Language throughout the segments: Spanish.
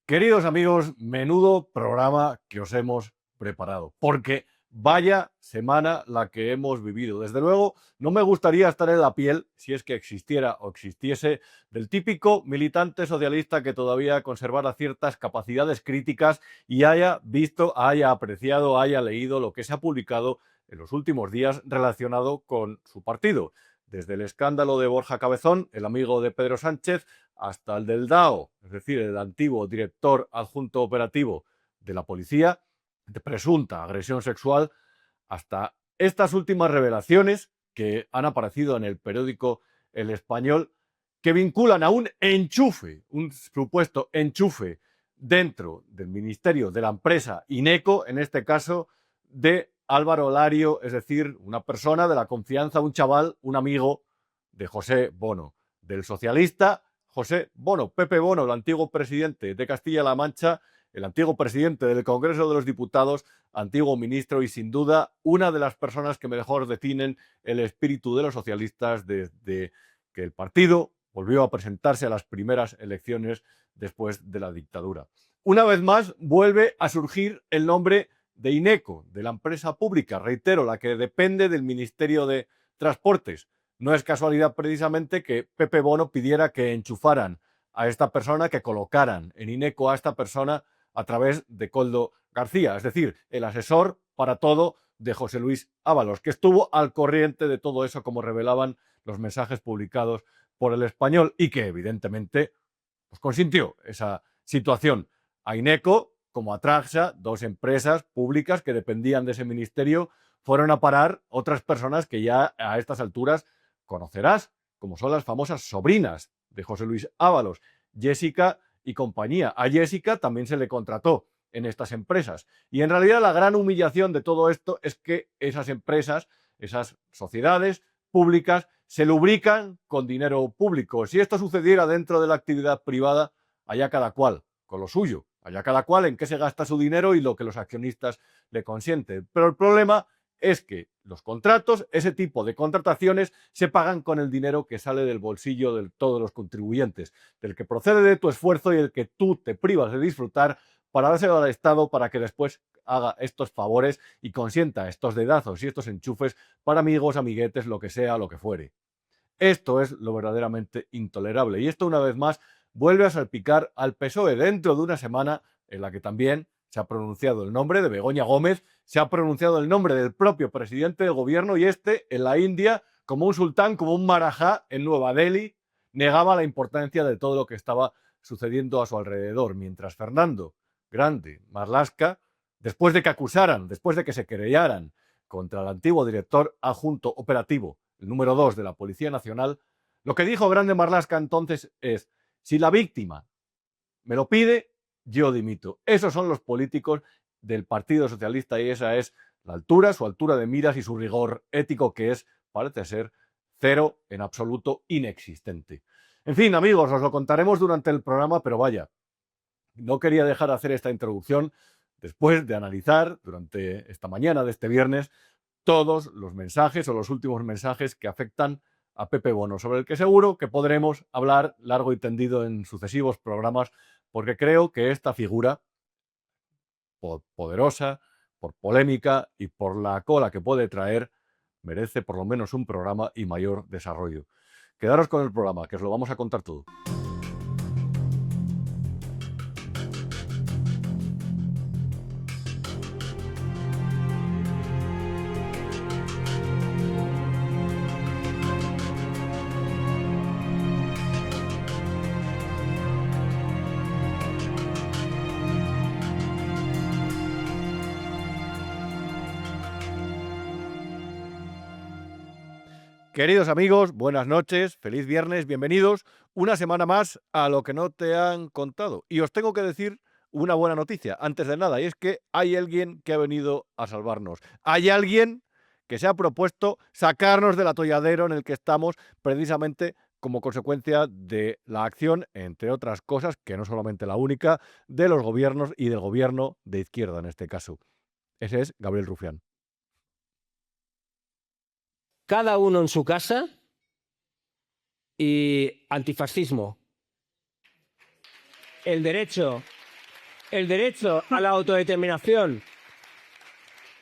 Queridos amigos, menudo programa que os hemos preparado, porque vaya semana la que hemos vivido. Desde luego, no me gustaría estar en la piel, si es que existiera o existiese, del típico militante socialista que todavía conservara ciertas capacidades críticas y haya visto, haya apreciado, haya leído lo que se ha publicado en los últimos días relacionado con su partido. Desde el escándalo de Borja Cabezón, el amigo de Pedro Sánchez, hasta el del DAO, es decir, el antiguo director adjunto operativo de la policía, de presunta agresión sexual, hasta estas últimas revelaciones que han aparecido en el periódico El Español, que vinculan a un enchufe, un supuesto enchufe dentro del ministerio de la empresa Ineco, en este caso de Álvaro Lario, es decir, una persona de la confianza, un chaval, un amigo de José Bono, del socialista José Bono, Pepe Bono, el antiguo presidente de Castilla-La Mancha, el antiguo presidente del Congreso de los Diputados, antiguo ministro y sin duda una de las personas que mejor definen el espíritu de los socialistas desde que el partido volvió a presentarse a las primeras elecciones después de la dictadura. Una vez más vuelve a surgir el nombre de Ineco, de la empresa pública, reitero, la que depende del Ministerio de Transportes. No es casualidad precisamente que Pepe Bono pidiera que enchufaran a esta persona, que colocaran en Ineco a esta persona a través de Koldo García, es decir, el asesor para todo de José Luis Ábalos, que estuvo al corriente de todo eso, como revelaban los mensajes publicados por El Español, y que evidentemente pues, consintió esa situación. A Ineco, como a Traxa, dos empresas públicas que dependían de ese ministerio, fueron a parar otras personas que ya a estas alturas conocerás, como son las famosas sobrinas de José Luis Ábalos, Jessica y compañía. A Jessica también se le contrató en estas empresas. Y en realidad la gran humillación de todo esto es que esas empresas, esas sociedades públicas, se lubrican con dinero público. Si esto sucediera dentro de la actividad privada, allá cada cual, con lo suyo, allá cada cual en qué se gasta su dinero y lo que los accionistas le consienten. Pero el problema es que los contratos, ese tipo de contrataciones, se pagan con el dinero que sale del bolsillo de todos los contribuyentes, del que procede de tu esfuerzo y el que tú te privas de disfrutar para dárselo al Estado para que después haga estos favores y consienta estos dedazos y estos enchufes para amigos, amiguetes, lo que sea, lo que fuere. Esto es lo verdaderamente intolerable. Y esto, una vez más, vuelve a salpicar al PSOE dentro de una semana en la que también se ha pronunciado el nombre de Begoña Gómez, se ha pronunciado el nombre del propio presidente del gobierno y este, en la India, como un sultán, como un marajá en Nueva Delhi, negaba la importancia de todo lo que estaba sucediendo a su alrededor, mientras Fernando Grande Marlaska, después de que acusaran, después de que se querellaran contra el antiguo director adjunto operativo, el número 2 de la Policía Nacional, lo que dijo Grande Marlaska entonces es: si la víctima me lo pide, yo dimito. Esos son los políticos del Partido Socialista y esa es la altura, su altura de miras y su rigor ético, que es, parece ser, cero, en absoluto inexistente. En fin, amigos, os lo contaremos durante el programa, pero vaya, no quería dejar de hacer esta introducción después de analizar durante esta mañana de este viernes todos los mensajes o los últimos mensajes que afectan a Pepe Bono, sobre el que seguro que podremos hablar largo y tendido en sucesivos programas, porque creo que esta figura, por poderosa, por polémica y por la cola que puede traer, merece por lo menos un programa y mayor desarrollo. Quedaros con el programa, que os lo vamos a contar todo. Queridos amigos, buenas noches, feliz viernes, bienvenidos una semana más a Lo que no te han contado. Y os tengo que decir una buena noticia, antes de nada, y es que hay alguien que ha venido a salvarnos. Hay alguien que se ha propuesto sacarnos del atolladero en el que estamos precisamente como consecuencia de la acción, entre otras cosas, que no solamente la única, de los gobiernos y del gobierno de izquierda en este caso. Ese es Gabriel Rufián. Cada uno en su casa y antifascismo. El derecho el derecho a la autodeterminación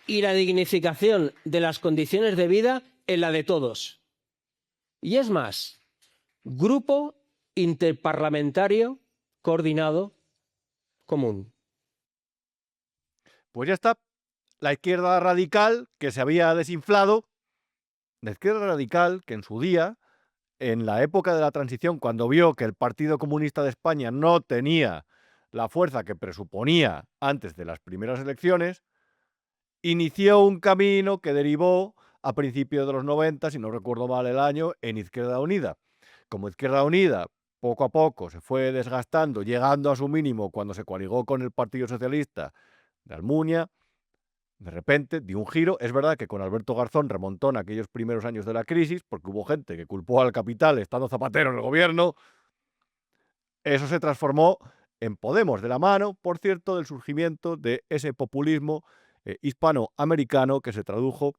y la dignificación de las condiciones de vida en la de todos. Y es más, Grupo Interparlamentario Coordinado Común. Pues ya está. La izquierda radical que se había desinflado, la izquierda radical que en su día, en la época de la transición, cuando vio que el Partido Comunista de España no tenía la fuerza que presuponía antes de las primeras elecciones, inició un camino que derivó a principios de los 90, si no recuerdo mal el año, en Izquierda Unida. Como Izquierda Unida poco a poco se fue desgastando, llegando a su mínimo cuando se coaligó con el Partido Socialista de Almunia, de repente dio un giro. Es verdad que con Alberto Garzón remontó en aquellos primeros años de la crisis, porque hubo gente que culpó al capital estando Zapatero en el gobierno. Eso se transformó en Podemos, de la mano, por cierto, del surgimiento de ese populismo hispanoamericano que se tradujo,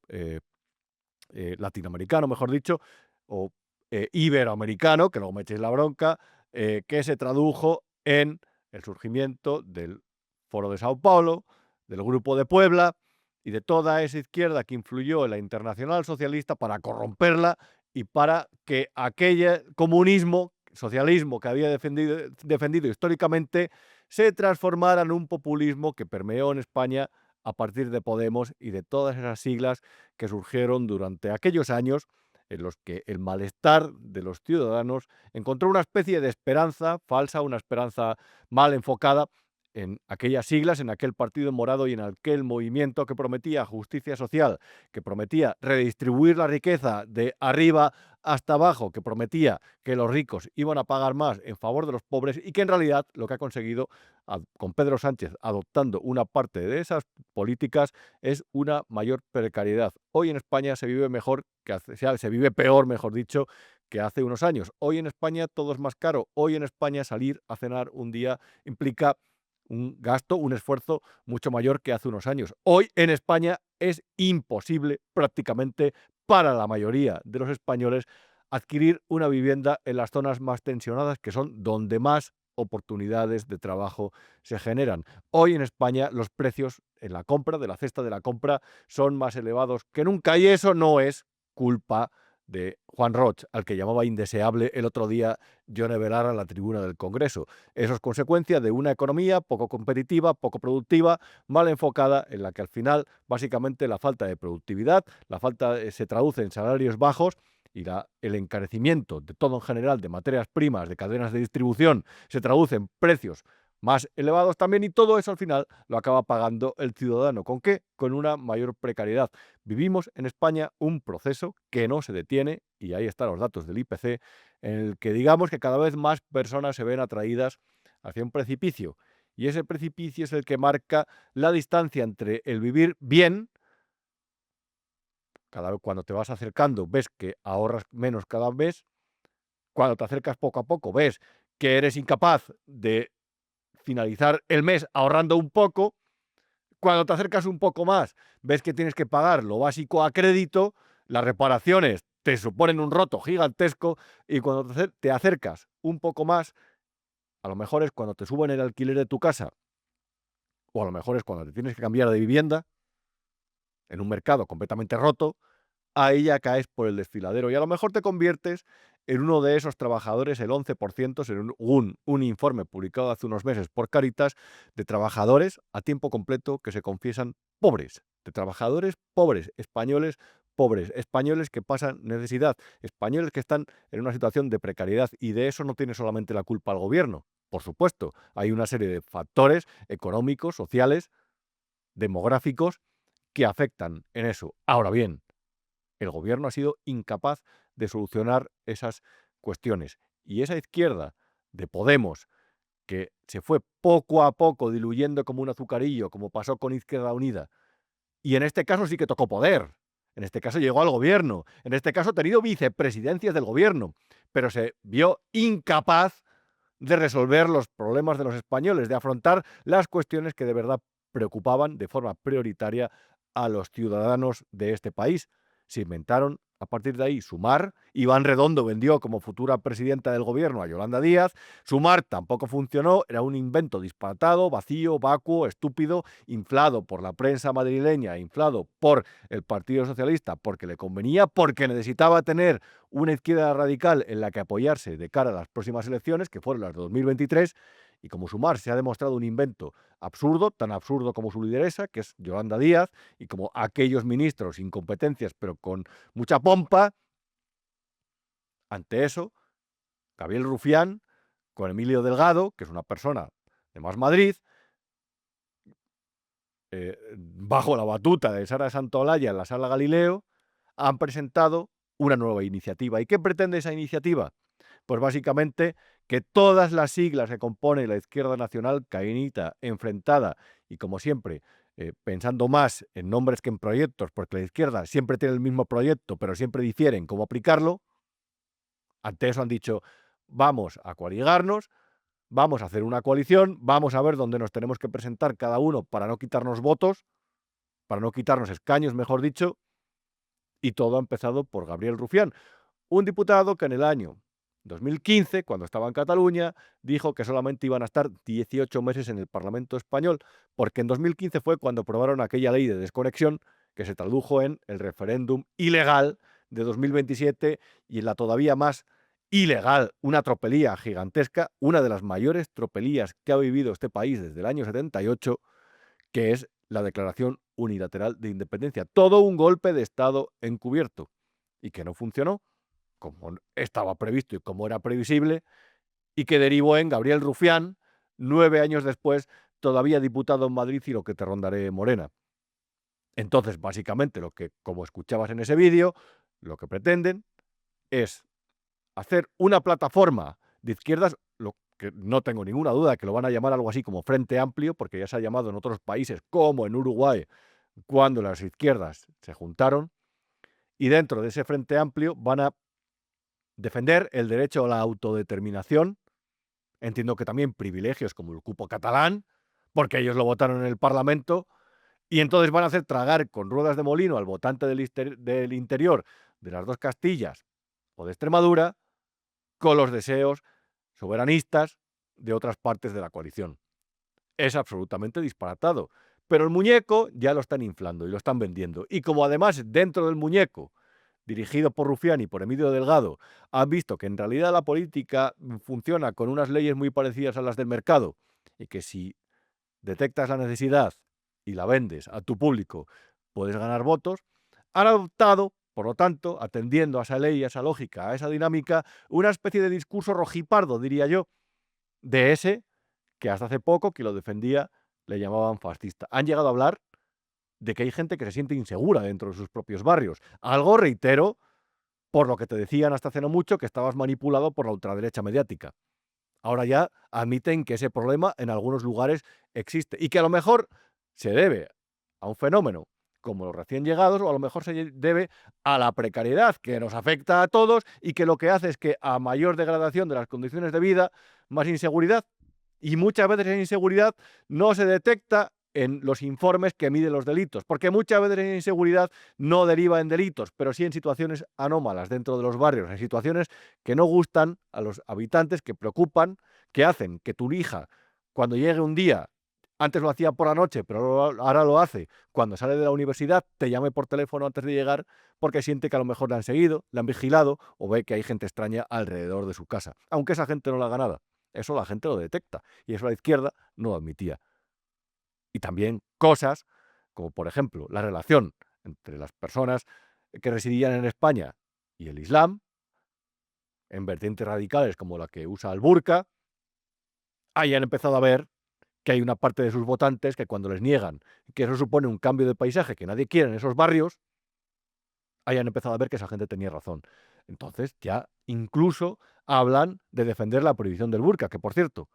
latinoamericano, mejor dicho, o iberoamericano, que luego me echéis la bronca, que se tradujo en el surgimiento del Foro de Sao Paulo, del Grupo de Puebla y de toda esa izquierda que influyó en la Internacional Socialista para corromperla y para que aquel comunismo, socialismo que había defendido históricamente, se transformara en un populismo que permeó en España a partir de Podemos y de todas esas siglas que surgieron durante aquellos años en los que el malestar de los ciudadanos encontró una especie de esperanza falsa, una esperanza mal enfocada en aquellas siglas, en aquel partido morado y en aquel movimiento que prometía justicia social, que prometía redistribuir la riqueza de arriba hasta abajo, que prometía que los ricos iban a pagar más en favor de los pobres y que en realidad lo que ha conseguido con Pedro Sánchez adoptando una parte de esas políticas es una mayor precariedad. Hoy en España se vive mejor que se vive peor, mejor dicho, que hace unos años. Hoy en España todo es más caro. Hoy en España salir a cenar un día implica un gasto, un esfuerzo mucho mayor que hace unos años. Hoy en España es imposible prácticamente para la mayoría de los españoles adquirir una vivienda en las zonas más tensionadas, que son donde más oportunidades de trabajo se generan. Hoy en España los precios en la compra, de la cesta de la compra, son más elevados que nunca y eso no es culpa de Juan Roch, al que llamaba indeseable el otro día Yone Belarra en la tribuna del Congreso. Eso es consecuencia de una economía poco competitiva, poco productiva, mal enfocada, en la que al final básicamente la falta de productividad, se traduce en salarios bajos y el encarecimiento de todo en general, de materias primas, de cadenas de distribución, se traduce en precios más elevados también y todo eso al final lo acaba pagando el ciudadano. ¿Con qué? Con una mayor precariedad. Vivimos en España un proceso que no se detiene, y ahí están los datos del IPC, en el que digamos que cada vez más personas se ven atraídas hacia un precipicio. Y ese precipicio es el que marca la distancia entre el vivir bien, cada vez cuando te vas acercando ves que ahorras menos cada mes, cuando te acercas poco a poco ves que eres incapaz de finalizar el mes ahorrando un poco. Cuando te acercas un poco más, ves que tienes que pagar lo básico a crédito, las reparaciones te suponen un roto gigantesco y cuando te acercas un poco más, a lo mejor es cuando te suben el alquiler de tu casa o a lo mejor es cuando te tienes que cambiar de vivienda en un mercado completamente roto, ahí ya caes por el desfiladero y a lo mejor te conviertes en uno de esos trabajadores, el 11%, según un informe publicado hace unos meses por Cáritas, de trabajadores a tiempo completo que se confiesan pobres, de trabajadores pobres, españoles que pasan necesidad, españoles que están en una situación de precariedad y de eso no tiene solamente la culpa el gobierno. Por supuesto, hay una serie de factores económicos, sociales, demográficos que afectan en eso. Ahora bien, el gobierno ha sido incapaz de solucionar esas cuestiones. Y esa izquierda de Podemos, que se fue poco a poco diluyendo como un azucarillo, como pasó con Izquierda Unida, y en este caso sí que tocó poder, en este caso llegó al gobierno, en este caso ha tenido vicepresidencias del gobierno, pero se vio incapaz de resolver los problemas de los españoles, de afrontar las cuestiones que de verdad preocupaban de forma prioritaria a los ciudadanos de este país. Se inventaron A partir de ahí, Sumar. Iván Redondo vendió como futura presidenta del gobierno a Yolanda Díaz. Sumar tampoco funcionó, era un invento disparatado, vacío, vacuo, estúpido, inflado por la prensa madrileña, inflado por el Partido Socialista porque le convenía, porque necesitaba tener una izquierda radical en la que apoyarse de cara a las próximas elecciones, que fueron las de 2023, y como Sumar se ha demostrado un invento absurdo, tan absurdo como su lideresa, que es Yolanda Díaz, y como aquellos ministros sin competencias, pero con mucha pompa. Ante eso, Gabriel Rufián, con Emilio Delgado, que es una persona de Más Madrid, bajo la batuta de Sara Santolaya en la Sala Galileo, han presentado una nueva iniciativa. ¿Y qué pretende esa iniciativa? Pues básicamente que todas las siglas que compone la izquierda nacional, caínita, enfrentada y como siempre, pensando más en nombres que en proyectos, porque la izquierda siempre tiene el mismo proyecto, pero siempre difieren cómo aplicarlo. Ante eso han dicho, vamos a coaligarnos, vamos a hacer una coalición, vamos a ver dónde nos tenemos que presentar cada uno para no quitarnos votos, para no quitarnos escaños, mejor dicho, y todo ha empezado por Gabriel Rufián, un diputado que en el año 2015, cuando estaba en Cataluña, dijo que solamente iban a estar 18 meses en el Parlamento español, porque en 2015 fue cuando aprobaron aquella ley de desconexión que se tradujo en el referéndum ilegal de 2027 y en la todavía más ilegal, una tropelía gigantesca, una de las mayores tropelías que ha vivido este país desde el año 78, que es la Declaración Unilateral de Independencia. Todo un golpe de Estado encubierto y que no funcionó como estaba previsto y como era previsible, y que derivó en Gabriel Rufián, 9 años después, todavía diputado en Madrid y lo que te rondaré Morena. Entonces, básicamente, lo que, como escuchabas en ese vídeo, lo que pretenden es hacer una plataforma de izquierdas, lo que no tengo ninguna duda que lo van a llamar algo así como Frente Amplio, porque ya se ha llamado en otros países, como en Uruguay, cuando las izquierdas se juntaron, y dentro de ese Frente Amplio van a defender el derecho a la autodeterminación, entiendo que también privilegios como el cupo catalán, porque ellos lo votaron en el Parlamento, y entonces van a hacer tragar con ruedas de molino al votante del interior de las dos Castillas o de Extremadura con los deseos soberanistas de otras partes de la coalición. Es absolutamente disparatado, pero el muñeco ya lo están inflando y lo están vendiendo. Y como además dentro del muñeco dirigido por Rufián y por Emilio Delgado, han visto que en realidad la política funciona con unas leyes muy parecidas a las del mercado y que si detectas la necesidad y la vendes a tu público, puedes ganar votos, han adoptado, por lo tanto, atendiendo a esa ley, a esa lógica, a esa dinámica, una especie de discurso rojipardo, diría yo, de ese que hasta hace poco, que lo defendía, le llamaban fascista. Han llegado a hablar de que hay gente que se siente insegura dentro de sus propios barrios. Algo, reitero, por lo que te decían hasta hace no mucho, que estabas manipulado por la ultraderecha mediática. Ahora ya admiten que ese problema en algunos lugares existe y que a lo mejor se debe a un fenómeno como los recién llegados o a lo mejor se debe a la precariedad que nos afecta a todos y que lo que hace es que a mayor degradación de las condiciones de vida, más inseguridad. Y muchas veces esa inseguridad no se detecta en los informes que miden los delitos, porque muchas veces esa inseguridad no deriva en delitos, pero sí en situaciones anómalas dentro de los barrios, en situaciones que no gustan a los habitantes, que preocupan, que hacen que tu hija, cuando llegue un día, antes lo hacía por la noche, pero ahora lo hace, cuando sale de la universidad, te llame por teléfono antes de llegar, porque siente que a lo mejor le han seguido, le han vigilado, o ve que hay gente extraña alrededor de su casa, aunque esa gente no le haga nada. Eso la gente lo detecta, y eso la izquierda no lo admitía. Y también cosas como, por ejemplo, la relación entre las personas que residían en España y el Islam, en vertientes radicales como la que usa el burka, hayan empezado a ver que hay una parte de sus votantes que cuando les niegan que eso supone un cambio de paisaje que nadie quiere en esos barrios, hayan empezado a ver que esa gente tenía razón. Entonces ya incluso hablan de defender la prohibición del burka, que por cierto,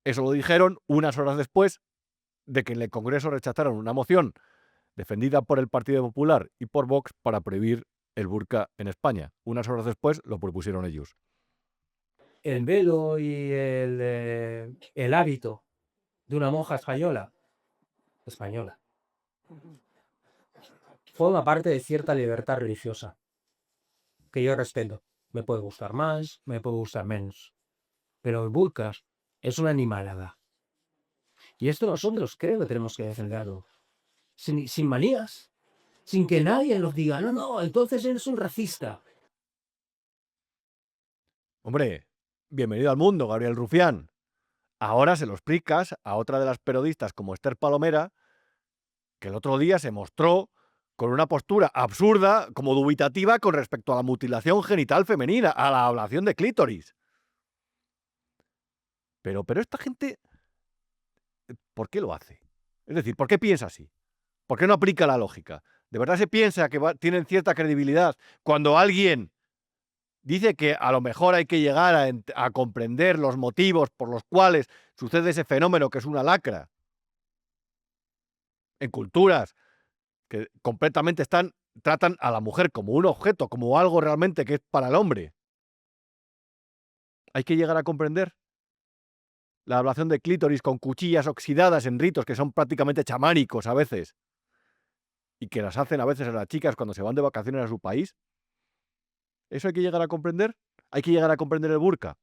eso lo dijeron unas horas después de que en el Congreso rechazaron una moción defendida por el Partido Popular y por Vox para prohibir el burka en España. Unas horas después lo propusieron ellos. El velo y el hábito de una monja española, forma parte de cierta libertad religiosa. que yo respeto. Me puede gustar más, me puede gustar menos. Pero el burka es una animalada. Y esto nosotros creo que tenemos que defenderlo. Sin manías. Sin que nadie nos diga, no, no, entonces eres un racista. Hombre, bienvenido al mundo, Gabriel Rufián. Ahora se lo explicas a otra de las periodistas como Esther Palomera, que el otro día se mostró con una postura absurda, como dubitativa con respecto a la mutilación genital femenina, a la ablación de clítoris. Pero esta gente, ¿por qué lo hace? Es decir, ¿por qué piensa así? ¿Por qué no aplica la lógica? ¿De verdad se piensa que tienen cierta credibilidad cuando alguien dice que a lo mejor hay que llegar a comprender los motivos por los cuales sucede ese fenómeno que es una lacra? En culturas que completamente tratan a la mujer como un objeto, como algo realmente que es para el hombre. Hay que llegar a comprender la ablación de clítoris con cuchillas oxidadas en ritos que son prácticamente chamánicos a veces y que las hacen a veces a las chicas cuando se van de vacaciones a su país. ¿Eso hay que llegar a comprender? Hay que llegar a comprender el burka,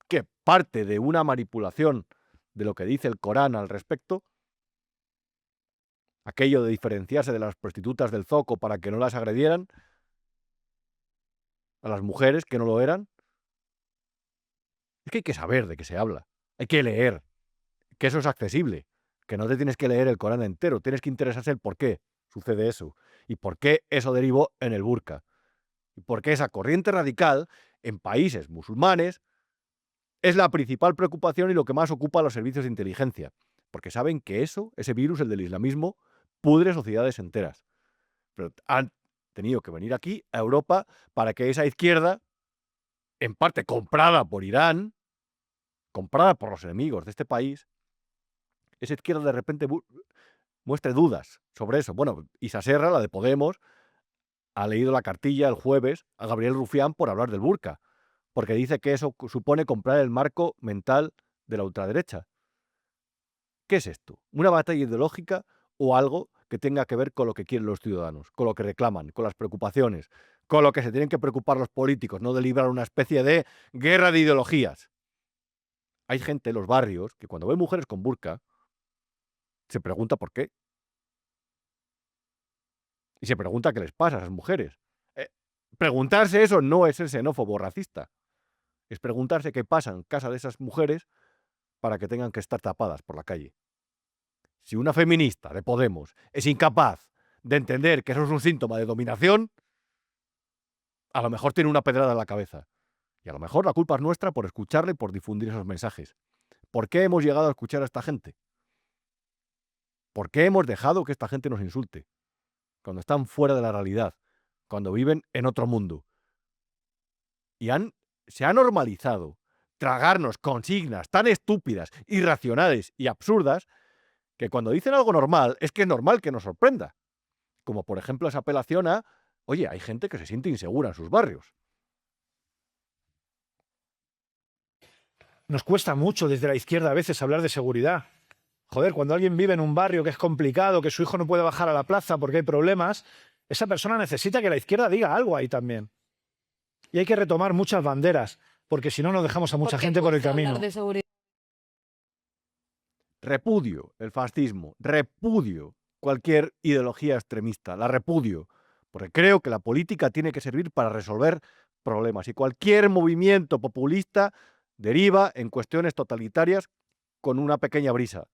que parte de una manipulación de lo que dice el Corán al respecto, aquello de diferenciarse de las prostitutas del zoco para que no las agredieran, a las mujeres que no lo eran. Es que hay que saber de qué se habla, hay que leer, que eso es accesible, que no te tienes que leer el Corán entero, tienes que interesarse el por qué sucede eso y por qué eso derivó en el burka y por qué esa corriente radical en países musulmanes es la principal preocupación y lo que más ocupa a los servicios de inteligencia, porque saben que ese virus, el del islamismo, pudre sociedades enteras. Pero han tenido que venir aquí, a Europa, para que esa izquierda, en parte comprada por Irán, comprada por los enemigos de este país, esa izquierda de repente muestre dudas sobre eso. Bueno, Isa Serra, la de Podemos, ha leído la cartilla el jueves a Gabriel Rufián por hablar del burka, porque dice que eso supone comprar el marco mental de la ultraderecha. ¿Qué es esto? ¿Una batalla ideológica o algo que tenga que ver con lo que quieren los ciudadanos, con lo que reclaman, con las preocupaciones, con lo que se tienen que preocupar los políticos, no de librar una especie de guerra de ideologías? Hay gente en los barrios que cuando ve mujeres con burka se pregunta por qué. Y se pregunta qué les pasa a esas mujeres. Preguntarse eso no es ser xenófobo o racista. Es preguntarse qué pasa en casa de esas mujeres para que tengan que estar tapadas por la calle. Si una feminista de Podemos es incapaz de entender que eso es un síntoma de dominación, a lo mejor tiene una pedrada en la cabeza. Y a lo mejor la culpa es nuestra por escucharle y por difundir esos mensajes. ¿Por qué hemos llegado a escuchar a esta gente? ¿Por qué hemos dejado que esta gente nos insulte? Cuando están fuera de la realidad, cuando viven en otro mundo. Y se ha normalizado tragarnos consignas tan estúpidas, irracionales y absurdas que cuando dicen algo normal, es que es normal que nos sorprenda. Como por ejemplo esa apelación a, oye, hay gente que se siente insegura en sus barrios. Nos cuesta mucho desde la izquierda a veces hablar de seguridad. Joder, cuando alguien vive en un barrio que es complicado, que su hijo no puede bajar a la plaza porque hay problemas, esa persona necesita que la izquierda diga algo ahí también. Y hay que retomar muchas banderas, porque si no nos dejamos a mucha gente por el camino. Repudio el fascismo, repudio cualquier ideología extremista, la repudio, porque creo que la política tiene que servir para resolver problemas y cualquier movimiento populista deriva en cuestiones totalitarias con una pequeña brisa.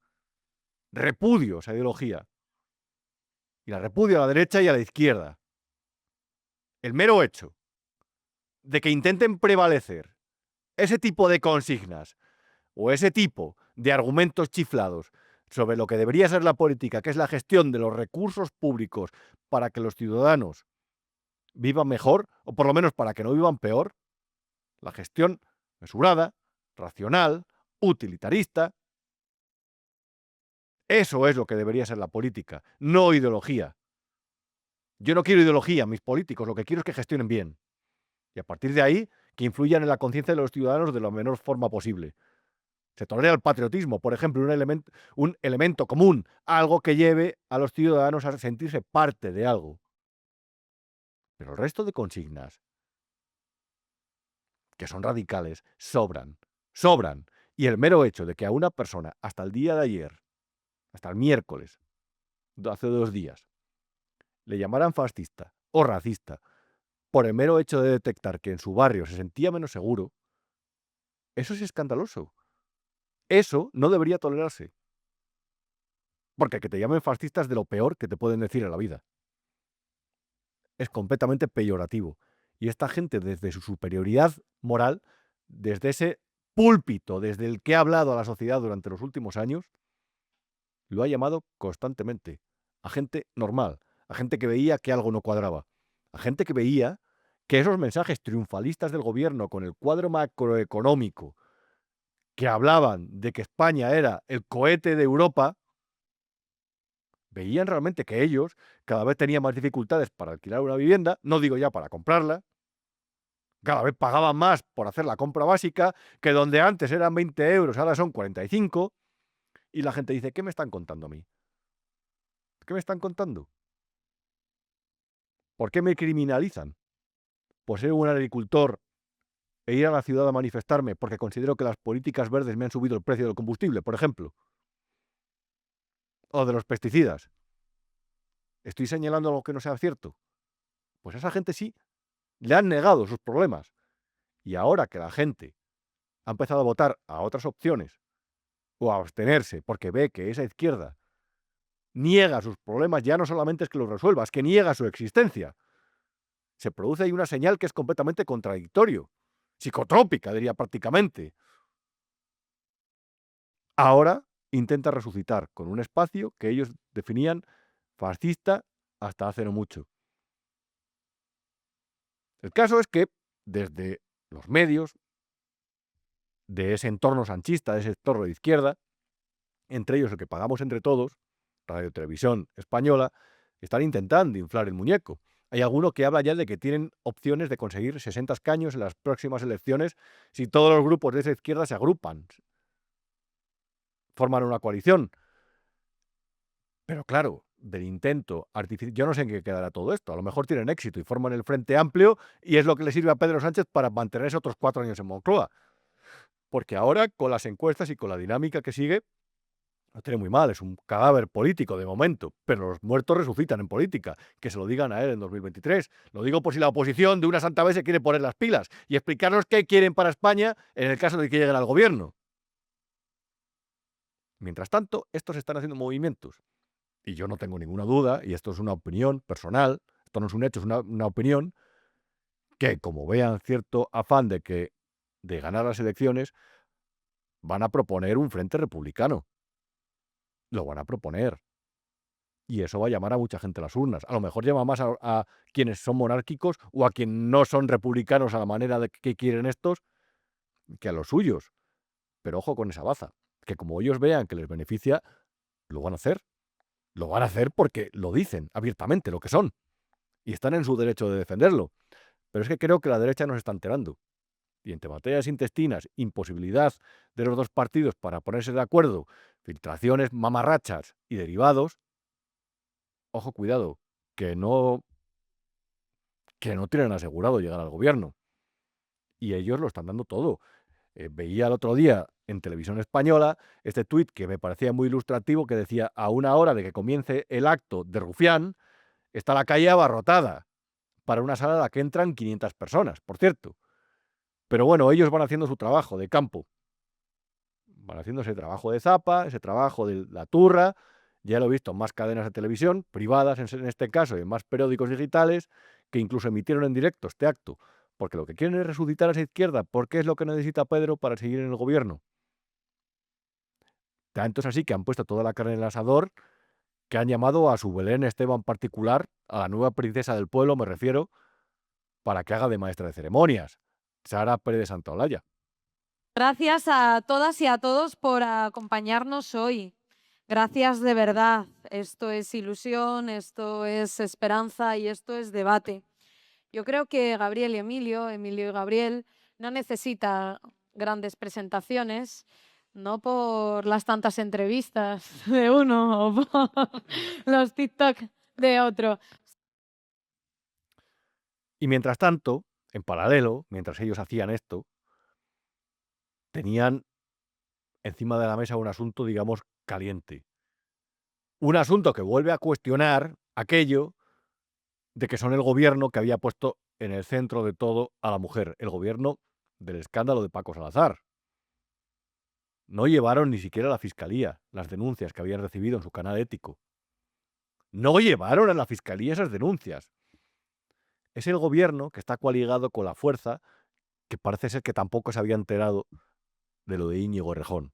Repudio esa ideología. Y la repudio a la derecha y a la izquierda. El mero hecho de que intenten prevalecer ese tipo de consignas o ese tipo de argumentos chiflados sobre lo que debería ser la política, que es la gestión de los recursos públicos para que los ciudadanos vivan mejor, o por lo menos para que no vivan peor, la gestión mesurada, racional, utilitarista. Eso es lo que debería ser la política, no ideología. Yo no quiero ideología, mis políticos, lo que quiero es que gestionen bien. Y a partir de ahí, que influyan en la conciencia de los ciudadanos de la menor forma posible. Se tolera el patriotismo, por ejemplo, un elemento común, algo que lleve a los ciudadanos a sentirse parte de algo. Pero el resto de consignas, que son radicales, sobran. Sobran. Y el mero hecho de que a una persona, hasta el día de ayer, hasta el miércoles, hace 2 días, le llamaran fascista o racista por el mero hecho de detectar que en su barrio se sentía menos seguro, eso es escandaloso. Eso no debería tolerarse. Porque que te llamen fascista es de lo peor que te pueden decir en la vida. Es completamente peyorativo. Y esta gente, desde su superioridad moral, desde ese púlpito desde el que ha hablado a la sociedad durante los últimos años, lo ha llamado constantemente a gente normal, a gente que veía que algo no cuadraba, a gente que veía que esos mensajes triunfalistas del gobierno con el cuadro macroeconómico que hablaban de que España era el cohete de Europa, veían realmente que ellos cada vez tenían más dificultades para alquilar una vivienda, no digo ya para comprarla, cada vez pagaban más por hacer la compra básica, que donde antes eran 20 euros, ahora son 45, y la gente dice, ¿qué me están contando a mí? ¿Qué me están contando? ¿Por qué me criminalizan? Por ser un agricultor e ir a la ciudad a manifestarme porque considero que las políticas verdes me han subido el precio del combustible, por ejemplo. O de los pesticidas. ¿Estoy señalando algo que no sea cierto? Pues a esa gente sí le han negado sus problemas. Y ahora que la gente ha empezado a votar a otras opciones o a abstenerse porque ve que esa izquierda niega sus problemas, ya no solamente es que los resuelva, es que niega su existencia. Se produce ahí una señal que es completamente contradictorio, psicotrópica, diría prácticamente. Ahora intenta resucitar con un espacio que ellos definían fascista hasta hace no mucho. El caso es que desde los medios de ese entorno sanchista, de ese entorno de izquierda, entre ellos el que pagamos entre todos, Radio Televisión Española, están intentando inflar el muñeco. Hay alguno que habla ya de que tienen opciones de conseguir 60 escaños en las próximas elecciones si todos los grupos de esa izquierda se agrupan, forman una coalición. Pero claro, del intento artificial, yo no sé en qué quedará todo esto. A lo mejor tienen éxito y forman el Frente Amplio y es lo que le sirve a Pedro Sánchez para mantenerse otros 4 años en Moncloa. Porque ahora, con las encuestas y con la dinámica que sigue, lo tiene muy mal, es un cadáver político de momento, pero los muertos resucitan en política, que se lo digan a él en 2023. Lo digo por si la oposición de una santa vez se quiere poner las pilas y explicarnos qué quieren para España en el caso de que lleguen al gobierno. Mientras tanto, estos están haciendo movimientos. Y yo no tengo ninguna duda, y esto es una opinión personal, esto no es un hecho, es una opinión, que como vean cierto afán de ganar las elecciones, van a proponer un frente republicano. Lo van a proponer. Y eso va a llamar a mucha gente a las urnas. A lo mejor llama más a quienes son monárquicos o a quienes no son republicanos a la manera de que quieren estos que a los suyos. Pero ojo con esa baza, que como ellos vean que les beneficia, lo van a hacer. Lo van a hacer porque lo dicen abiertamente, lo que son. Y están en su derecho de defenderlo. Pero es que creo que la derecha nos está enterando. Y entre batallas intestinas, imposibilidad de los dos partidos para ponerse de acuerdo, filtraciones mamarrachas y derivados, ojo, cuidado, que no tienen asegurado llegar al gobierno. Y ellos lo están dando todo. Veía el otro día en Televisión Española este tuit que me parecía muy ilustrativo que decía: a una hora de que comience el acto de Rufián, está la calle abarrotada para una sala a la que entran 500 personas, por cierto. Pero bueno, ellos van haciendo su trabajo de campo. Van haciendo ese trabajo de zapa, ese trabajo de la turra. Ya lo he visto en más cadenas de televisión, privadas en este caso, y en más periódicos digitales, que incluso emitieron en directo este acto. Porque lo que quieren es resucitar a esa izquierda, porque es lo que necesita Pedro para seguir en el gobierno. Tanto es así que han puesto toda la carne en el asador, que han llamado a su Belén Esteban particular, a la nueva princesa del pueblo, me refiero, para que haga de maestra de ceremonias, Sara Pérez de Santaolalla. Gracias a todas y a todos por acompañarnos hoy. Gracias de verdad. Esto es ilusión, esto es esperanza y esto es debate. Yo creo que Gabriel y Emilio y Gabriel, no necesita grandes presentaciones, no por las tantas entrevistas de uno o por los TikTok de otro. Y mientras tanto, en paralelo, mientras ellos hacían esto, tenían encima de la mesa un asunto, digamos, caliente. Un asunto que vuelve a cuestionar aquello de que son el gobierno que había puesto en el centro de todo a la mujer, el gobierno del escándalo de Paco Salazar. No llevaron ni siquiera a la fiscalía las denuncias que habían recibido en su canal ético. No llevaron a la fiscalía esas denuncias. Es el gobierno que está coaligado con la fuerza, que parece ser que tampoco se había enterado de lo de Íñigo Errejón.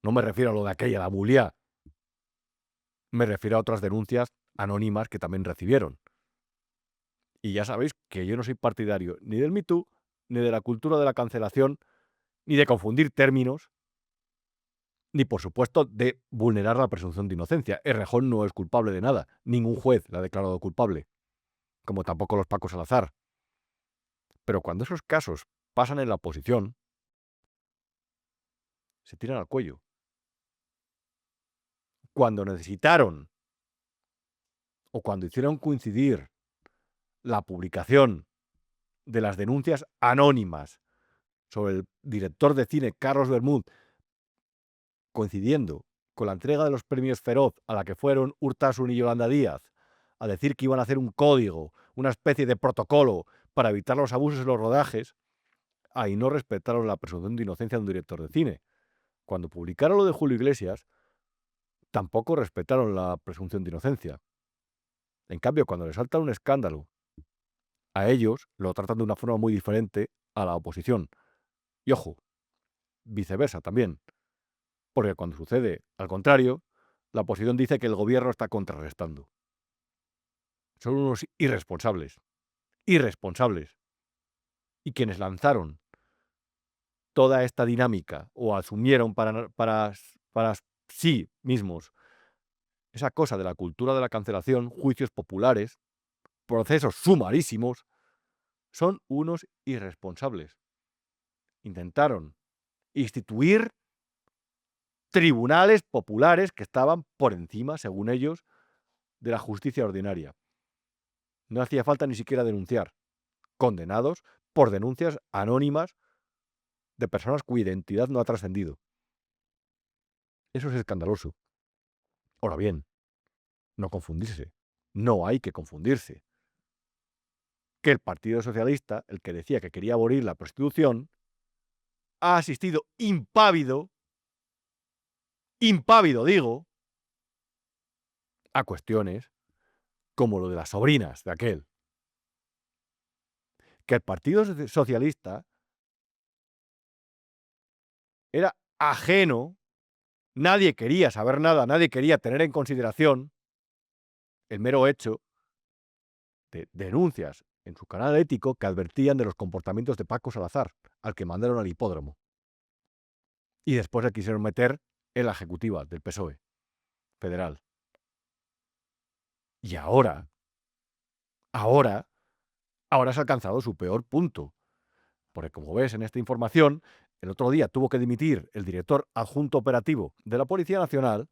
No me refiero a lo de aquella, la Muliá. Me refiero a otras denuncias anónimas que también recibieron. Y ya sabéis que yo no soy partidario ni del Me Too, ni de la cultura de la cancelación, ni de confundir términos, ni por supuesto de vulnerar la presunción de inocencia. Errejón no es culpable de nada. Ningún juez la ha declarado culpable, como tampoco los Paco Salazar. Pero cuando esos casos pasan en la oposición, se tiran al cuello. Cuando necesitaron o cuando hicieron coincidir la publicación de las denuncias anónimas sobre el director de cine Carlos Bermúdez, coincidiendo con la entrega de los premios Feroz, a la que fueron Urtasun y Yolanda Díaz, a decir que iban a hacer un código, una especie de protocolo para evitar los abusos en los rodajes, ahí no respetaron la presunción de inocencia de un director de cine. Cuando publicaron lo de Julio Iglesias, tampoco respetaron la presunción de inocencia. En cambio, cuando les salta un escándalo, a ellos lo tratan de una forma muy diferente a la oposición. Y ojo, viceversa también. Porque cuando sucede al contrario, la oposición dice que el gobierno está contrarrestando. Son unos irresponsables. Irresponsables. Y quienes lanzaron toda esta dinámica o asumieron para sí mismos esa cosa de la cultura de la cancelación, juicios populares, procesos sumarísimos, son unos irresponsables. Intentaron instituir tribunales populares que estaban por encima, según ellos, de la justicia ordinaria. No hacía falta ni siquiera denunciar. Condenados por denuncias anónimas de personas cuya identidad no ha trascendido. Eso es escandaloso. Ahora bien, no confundirse. No hay que confundirse. Que el Partido Socialista, el que decía que quería abolir la prostitución, ha asistido impávido digo, a cuestiones como lo de las sobrinas de aquel. Que el Partido Socialista era ajeno, nadie quería saber nada, nadie quería tener en consideración el mero hecho de denuncias en su canal ético que advertían de los comportamientos de Paco Salazar, al que mandaron al hipódromo. Y después le quisieron meter en la ejecutiva del PSOE federal. Y ahora se ha alcanzado su peor punto. Porque como ves en esta información, el otro día tuvo que dimitir el director adjunto operativo de la Policía Nacional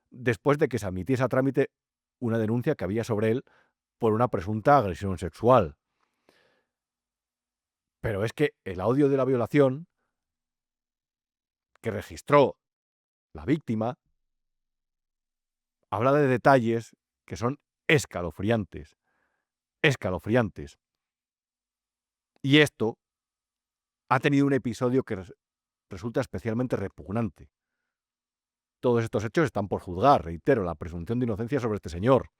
después de que se admitiese a trámite una denuncia que había sobre él por una presunta agresión sexual. Pero es que el audio de la violación que registró la víctima habla de detalles que son escalofriantes. Escalofriantes. Y esto ha tenido un episodio que resulta especialmente repugnante. Todos estos hechos están por juzgar, reitero, la presunción de inocencia sobre este señor.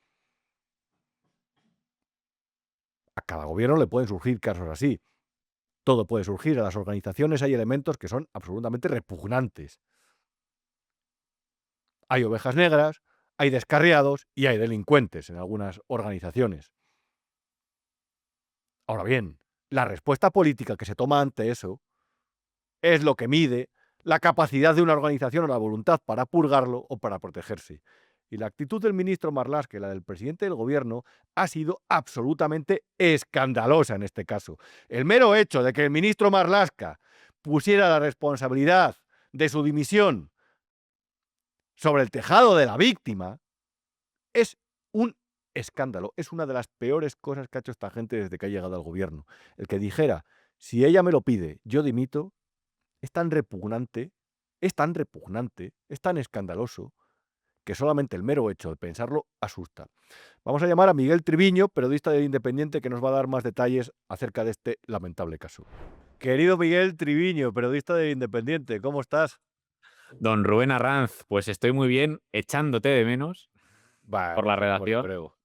A cada gobierno le pueden surgir casos así. Todo puede surgir. A las organizaciones hay elementos que son absolutamente repugnantes. Hay ovejas negras, hay descarriados y hay delincuentes en algunas organizaciones. Ahora bien, la respuesta política que se toma ante eso es lo que mide la capacidad de una organización o la voluntad para purgarlo o para protegerse. Y la actitud del ministro Marlaska y la del presidente del gobierno ha sido absolutamente escandalosa en este caso. El mero hecho de que el ministro Marlaska pusiera la responsabilidad de su dimisión sobre el tejado de la víctima es un escándalo. Es una de las peores cosas que ha hecho esta gente desde que ha llegado al gobierno. El que dijera, si ella me lo pide, yo dimito, es tan repugnante, es tan repugnante, es tan escandaloso, que solamente el mero hecho de pensarlo asusta. Vamos a llamar a Miguel Triviño, periodista del Independiente, que nos va a dar más detalles acerca de este lamentable caso. Querido Miguel Triviño, periodista del Independiente, ¿cómo estás? Don Rubén Arranz, pues estoy muy bien, echándote de menos por la Bueno, no me lo redacción. creo.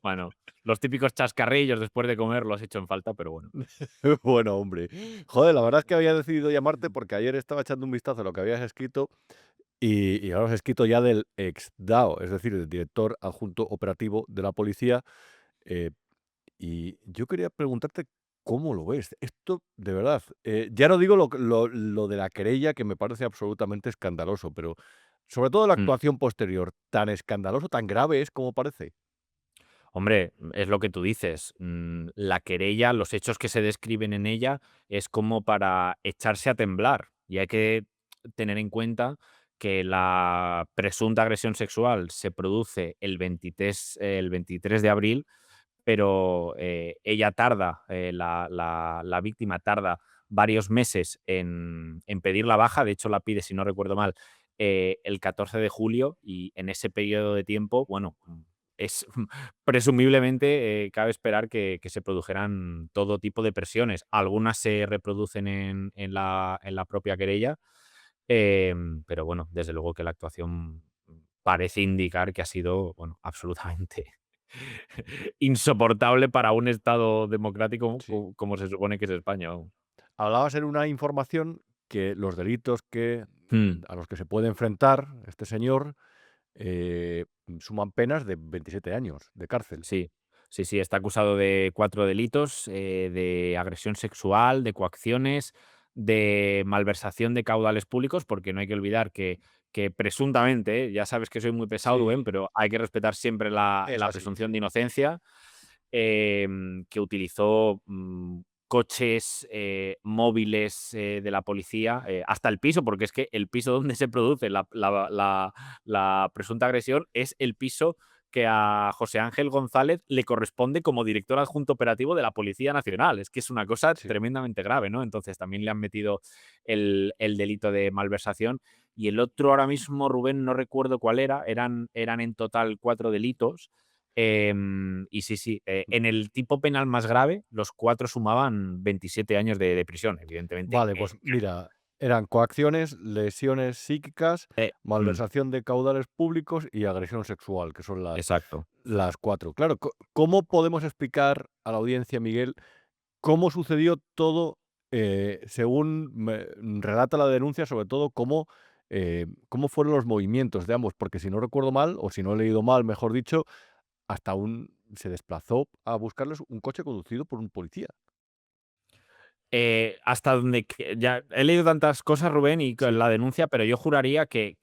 Bueno, los típicos chascarrillos después de comer los he hecho en falta, pero bueno. Bueno, hombre. Joder, la verdad es que había decidido llamarte porque ayer estaba echando un vistazo a lo que habías escrito y ahora has escrito ya del ex DAO, es decir, el director adjunto operativo de la policía. eh, y yo quería preguntarte cómo lo ves. Esto, de verdad, ya no digo lo de la querella, que me parece absolutamente escandaloso, pero sobre todo la Mm. actuación posterior, tan escandaloso, tan grave es como parece. Hombre, es lo que tú dices. La querella, los hechos que se describen en ella es como para echarse a temblar. Y hay que tener en cuenta que la presunta agresión sexual se produce el 23 de abril, pero ella tarda, la víctima tarda varios meses en pedir la baja. De hecho, la pide, si no recuerdo mal, el 14 de julio, y en ese periodo de tiempo, bueno, es presumiblemente cabe esperar que se produjeran todo tipo de presiones. Algunas se reproducen en la propia querella, pero bueno, desde luego que la actuación parece indicar que ha sido, bueno, absolutamente insoportable para un Estado democrático Sí. como se supone que es España, vamos. Hablabas en una información que los delitos Mm, a los que se puede enfrentar este señor suman penas de 27 años de cárcel. sí, sí, sí, está acusado de 4 delitos, de agresión sexual, de coacciones, de malversación de caudales públicos, porque no hay que olvidar que presuntamente, ya sabes que soy muy pesado, Sí, Rubén, pero hay que respetar siempre es la así, presunción sí. de inocencia, que utilizó coches, móviles de la policía, hasta el piso, porque es que el piso donde se produce la presunta agresión es el piso que a José Ángel González le corresponde como director adjunto operativo de la Policía Nacional. Es que es una cosa Sí. tremendamente grave, ¿no? Entonces también le han metido el delito de malversación. Y el otro ahora mismo, Rubén, no recuerdo cuál era, eran en total 4 delitos. Y sí, sí, en el tipo penal más grave, los 4 sumaban 27 años de prisión, evidentemente. Vale, pues mira, eran coacciones, lesiones psíquicas, Eh, mm, malversación de caudales públicos y agresión sexual, que son exacto. las cuatro. Claro, ¿cómo podemos explicar a la audiencia, Miguel, cómo sucedió todo según relata la denuncia, sobre todo cómo fueron los movimientos de ambos? Porque si no recuerdo mal, o si no he leído mal, mejor dicho, se desplazó a buscarles un coche conducido por un policía. Hasta donde ya he leído tantas cosas, Rubén, y con Sí. la denuncia, pero yo juraría que,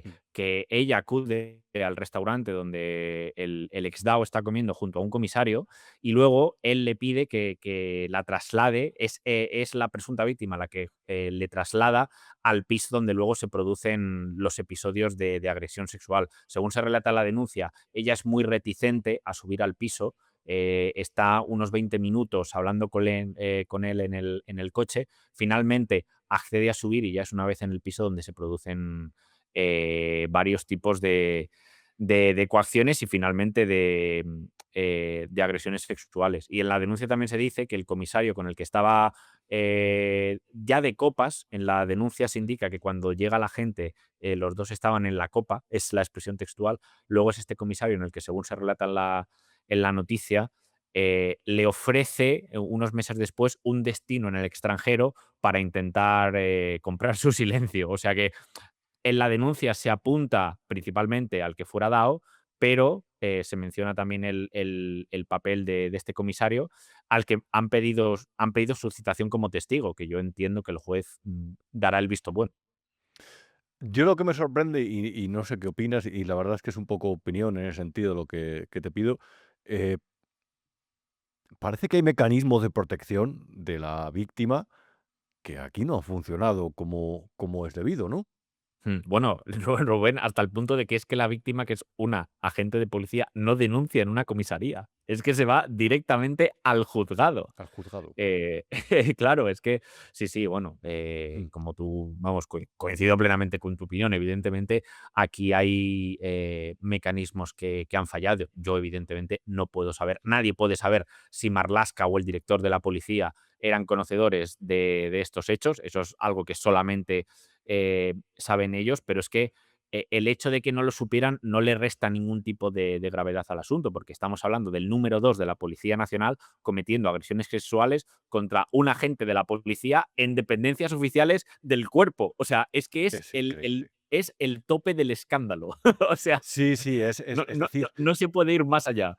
Mm. que ella acude al restaurante donde el ex DAO está comiendo junto a un comisario, y luego él le pide que la traslade, es la presunta víctima la que le traslada al piso donde luego se producen los episodios de agresión sexual. Según se relata en la denuncia, ella es muy reticente a subir al piso. Está unos 20 minutos hablando con él en el coche. Finalmente accede a subir y ya es una vez en el piso donde se producen varios tipos de coacciones y finalmente de agresiones sexuales. Y en la denuncia también se dice que el comisario con el que estaba ya de copas, en la denuncia se indica que cuando llega la gente los dos estaban en la copa, es la expresión textual. Luego es este comisario en el que, según se relata en la noticia, le ofrece unos meses después un destino en el extranjero para intentar comprar su silencio. O sea que en la denuncia se apunta principalmente al que fuera DAO, pero se menciona también el papel de este comisario, al que han pedido su citación como testigo, que yo entiendo que el juez dará el visto bueno. Yo lo que me sorprende, y no sé qué opinas, y la verdad es que es un poco opinión en ese sentido lo que te pido, eh, parece que hay mecanismos de protección de la víctima que aquí no han funcionado como es debido, ¿no? Bueno, Rubén, hasta el punto de que es que la víctima, que es una agente de policía, no denuncia en una comisaría. Es que se va directamente al juzgado. Al juzgado. Claro, es que sí, bueno, Mm. como tú, vamos, coincido plenamente con tu opinión. Evidentemente, aquí hay mecanismos que han fallado. Yo, evidentemente, no puedo saber, nadie puede saber si Marlaska o el director de la policía eran conocedores de estos hechos. Eso es algo que solamente saben ellos, pero es que el hecho de que no lo supieran no le resta ningún tipo de gravedad al asunto, porque estamos hablando del número 2 de la Policía Nacional cometiendo agresiones sexuales contra un agente de la policía en dependencias oficiales del cuerpo. O sea, es que Es increíble. es el tope del escándalo. O sea, Sí, sí, es decir, no se puede ir más allá.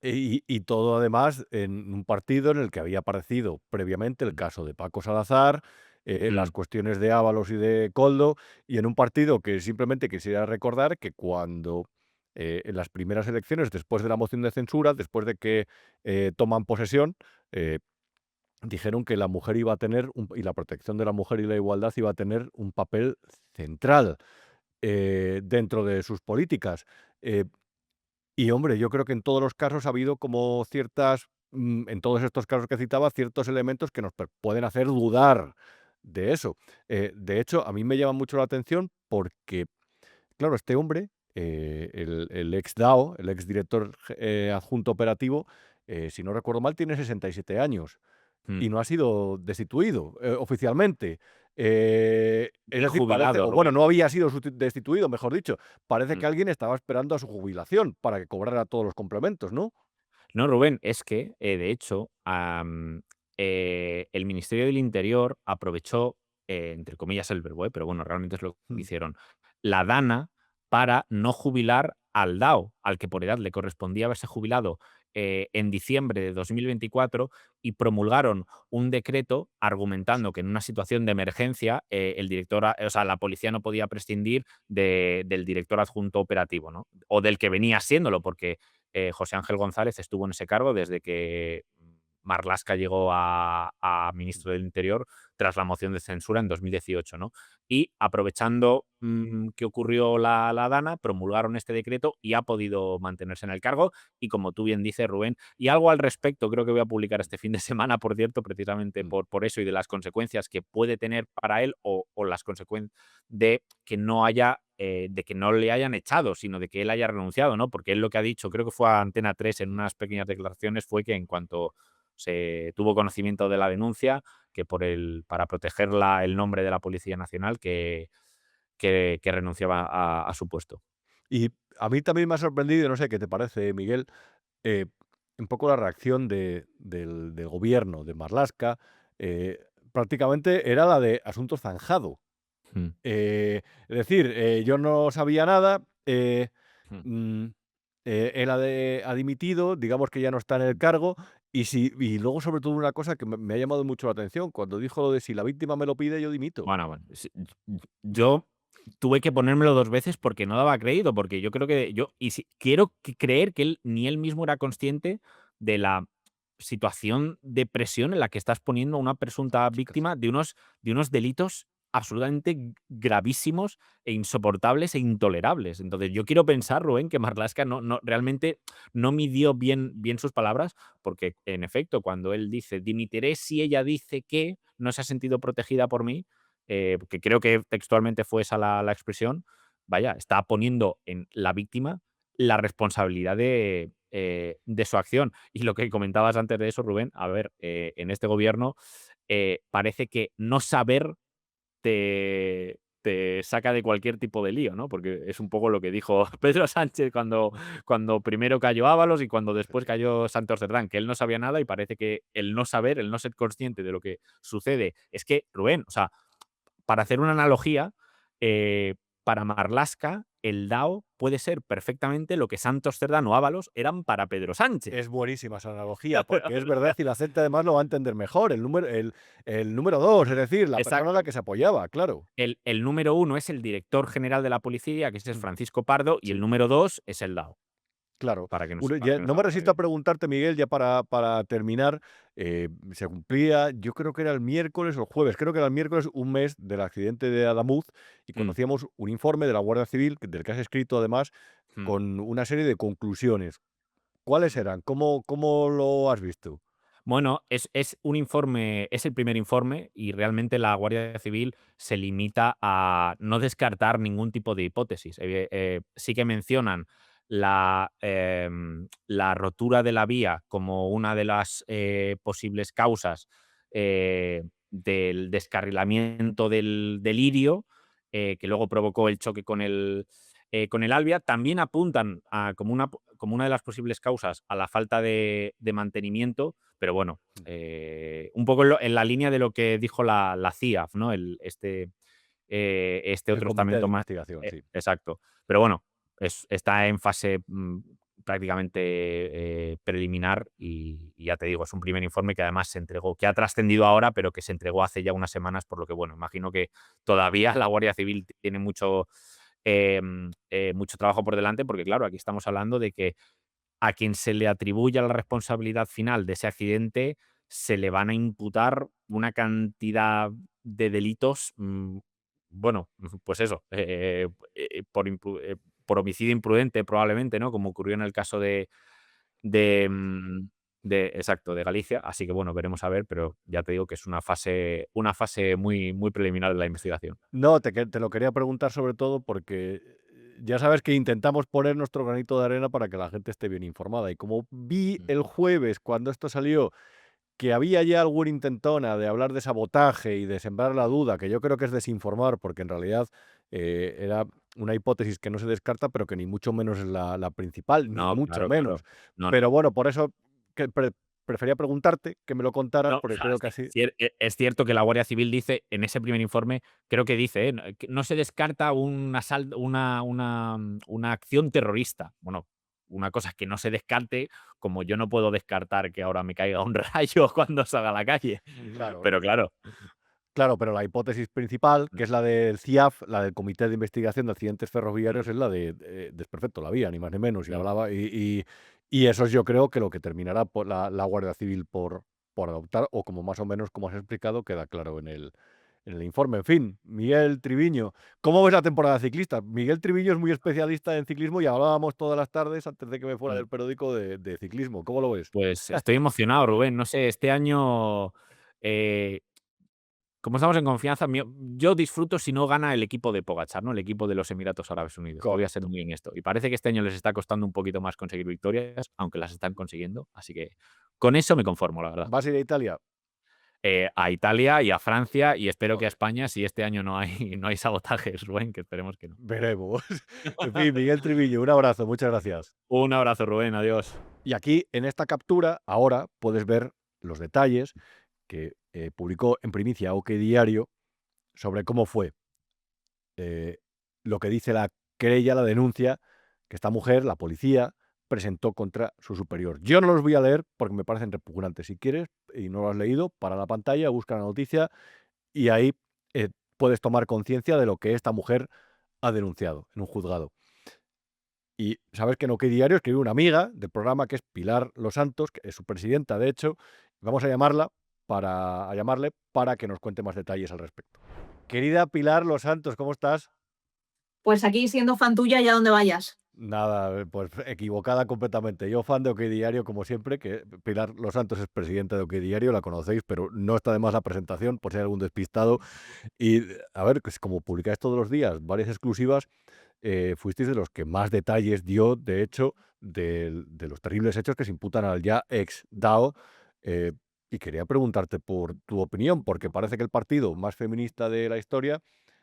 y todo además en un partido en el que había aparecido previamente el caso de Paco Salazar, las Mm, cuestiones de Ábalos y de Koldo, y en un partido que simplemente quisiera recordar que cuando en las primeras elecciones, después de la moción de censura, después de que toman posesión, eh, dijeron que la mujer iba a tener, y la protección de la mujer y la igualdad iba a tener un papel central dentro de sus políticas. Eh, y hombre, yo creo que en todos los casos ha habido como ciertas, en todos estos casos que citaba, ciertos elementos que nos pueden hacer dudar de eso. De hecho, a mí me llama mucho la atención porque, claro, este hombre, el ex DAO, el ex director adjunto operativo, si no recuerdo mal, tiene 67 años mm. y no ha sido destituido oficialmente. Es Ni decir, parece, jubilado, o bueno, Rubén. no había sido destituido, mejor dicho. Parece Mm. que alguien estaba esperando a su jubilación para que cobrara todos los complementos, ¿no? No, Rubén, es que, de hecho, el Ministerio del Interior aprovechó, entre comillas, el verbo, pero bueno, realmente es lo que Mm. hicieron, la DANA para no jubilar al DAO, al que por edad le correspondía haberse jubilado en diciembre de 2024, y promulgaron un decreto argumentando que en una situación de emergencia el director, o sea, la policía no podía prescindir del director adjunto operativo, ¿no? O del que venía siéndolo, porque José Ángel González estuvo en ese cargo desde que Marlaska llegó a ministro del Interior tras la moción de censura en 2018, ¿no? Y aprovechando que ocurrió la DANA, promulgaron este decreto y ha podido mantenerse en el cargo. Y como tú bien dices, Rubén, y algo al respecto creo que voy a publicar este fin de semana, por cierto, precisamente Mm. por eso y de las consecuencias que puede tener para él o las consecuencias de que no haya de que no le hayan echado, sino de que él haya renunciado, ¿no? Porque él lo que ha dicho, creo que fue a Antena 3 en unas pequeñas declaraciones, fue que en cuanto se tuvo conocimiento de la denuncia, que para proteger el nombre de la Policía Nacional, que renunciaba a su puesto. Y a mí también me ha sorprendido, no sé qué te parece, Miguel, eh, un poco la reacción del gobierno de Marlaska. Prácticamente era la de asunto zanjado. Mm, Es decir, yo no sabía nada, mm. mm, él ha dimitido, digamos que ya no está en el cargo, y luego sobre todo una cosa que me ha llamado mucho la atención, cuando dijo lo de si la víctima me lo pide, yo dimito. Bueno, sí, yo tuve que ponérmelo 2 veces porque no daba crédito, porque yo creo que quiero creer que ni él mismo era consciente de la situación de presión en la que estás poniendo a una presunta Ostras. víctima de unos delitos absolutamente gravísimos e insoportables e intolerables. Entonces, yo quiero pensar, Rubén, que Marlaska realmente no midió bien sus palabras, porque en efecto, cuando él dice: "Dimitiré si ella dice que no se ha sentido protegida por mí", que creo que textualmente fue esa la expresión, vaya, está poniendo en la víctima la responsabilidad de su acción. Y lo que comentabas antes de eso, Rubén, a ver, en este gobierno parece que no saber te saca de cualquier tipo de lío, ¿no? Porque es un poco lo que dijo Pedro Sánchez cuando primero cayó Ábalos y cuando después cayó Santos Cerdán, que él no sabía nada, y parece que el no saber, el no ser consciente de lo que sucede, es que, Rubén, o sea, para hacer una analogía, eh, para Marlaska, el DAO puede ser perfectamente lo que Santos Cerdán o Ábalos eran para Pedro Sánchez. Es buenísima esa analogía, porque es verdad y la gente además lo va a entender mejor, el número 2, es decir, la persona en la Exacto. que se apoyaba, claro. El número 1 es el director general de la policía, que ese es Mm. Francisco Pardo, y el Sí. número 2 es el DAO. Claro. para que nos, Uno, para ya, que nos no me haga resisto a bien. preguntarte, Miguel, ya para terminar, se cumplía, yo creo que era el miércoles o el jueves, creo que era el miércoles, un mes del accidente de Adamuz y Mm, conocíamos un informe de la Guardia Civil, del que has escrito además, mm. con una serie de conclusiones. ¿Cuáles eran? ¿Cómo lo has visto? Bueno, es un informe, es el primer informe y realmente la Guardia Civil se limita a no descartar ningún tipo de hipótesis. Sí que mencionan la rotura de la vía como una de las posibles causas del descarrilamiento del Irio, que luego provocó el choque con el Albia. También apuntan como una de las posibles causas a la falta de mantenimiento, pero bueno, un poco en la línea de lo que dijo la CIAF, ¿no? Este El otro comité de estamento más. investigación, sí. Exacto. Pero bueno, está en fase prácticamente preliminar y ya te digo, es un primer informe que además se entregó, que ha trascendido ahora, pero que se entregó hace ya unas semanas, por lo que, bueno, imagino que todavía la Guardia Civil tiene mucho trabajo por delante, porque claro, aquí estamos hablando de que a quien se le atribuya la responsabilidad final de ese accidente se le van a imputar una cantidad de delitos, bueno, pues eso, por homicidio imprudente probablemente, ¿no? Como ocurrió en el caso de, mm, exacto, de Galicia. Así que bueno, veremos a ver, pero ya te digo que es una fase muy, muy preliminar de la investigación. No, te lo quería preguntar sobre todo porque ya sabes que intentamos poner nuestro granito de arena para que la gente esté bien informada. Y como vi Mm. el jueves, cuando esto salió, que había ya algún intentona de hablar de sabotaje y de sembrar la duda, que yo creo que es desinformar, porque en realidad era una hipótesis que no se descarta, pero que ni mucho menos es la principal, ni No, mucho claro, claro. menos. No, Pero bueno, por eso que prefería preguntarte, que me lo contaras, no, o porque sea, creo que sí, así... es cierto que la Guardia Civil dice, en ese primer informe, creo que dice, que no se descarta una acción terrorista. Bueno, una cosa es que no se descarte, como yo no puedo descartar que ahora me caiga un rayo cuando salga a la calle. Claro. Pero claro. Claro, pero la hipótesis principal, Mm, que es la del CIAF, la del Comité de Investigación de Accidentes Ferroviarios, es la de desperfecto la vía, ni más ni menos. Y ya. hablaba, y eso es yo creo que lo que terminará la Guardia Civil por adoptar, o como más o menos, como has explicado, queda claro en el informe. En fin, Miguel Triviño, ¿cómo ves la temporada ciclista? Miguel Triviño es muy especialista en ciclismo y hablábamos todas las tardes, antes de que me fuera Mm. del periódico, de ciclismo. ¿Cómo lo ves? Pues estoy emocionado, Rubén. No sé, este año, eh, como estamos en confianza, yo disfruto si no gana el equipo de Pogačar, ¿no? El equipo de los Emiratos Árabes Unidos. Te voy a ser Correcto. muy honesto. Y parece que este año les está costando un poquito más conseguir victorias, aunque las están consiguiendo. Así que con eso me conformo, la verdad. ¿Vas a ir a Italia? A Italia y a Francia y espero que a Joder. España si este año no hay sabotajes, Rubén, que esperemos que no. Veremos. En fin, Miguel Triviño, un abrazo, muchas gracias. Un abrazo, Rubén. Adiós. Y aquí, en esta captura, ahora puedes ver los detalles que publicó en primicia OK Diario sobre cómo fue eh, lo que dice la querella, la denuncia que esta mujer, la policía, presentó contra su superior. Yo no los voy a leer porque me parecen repugnantes. Si quieres y no lo has leído, para la pantalla, busca la noticia y ahí puedes tomar conciencia de lo que esta mujer ha denunciado en un juzgado. Y sabes que en OK Diario escribió una amiga del programa que es Pilar Los Santos, que es su presidenta, de hecho. Vamos a llamarle para que nos cuente más detalles al respecto. Querida Pilar Los Santos, ¿cómo estás? Pues aquí siendo fan tuya allá donde vayas. Nada, pues equivocada completamente. Yo fan de OK Diario, como siempre, que Pilar Los Santos es presidenta de OK Diario, la conocéis, pero no está de más la presentación, por si hay algún despistado. Y a ver, pues como publicáis todos los días varias exclusivas, fuisteis de los que más detalles dio, de hecho, de los terribles hechos que se imputan al ya ex DAO. eh, y quería preguntarte por tu opinión, porque parece que el partido más feminista de la historia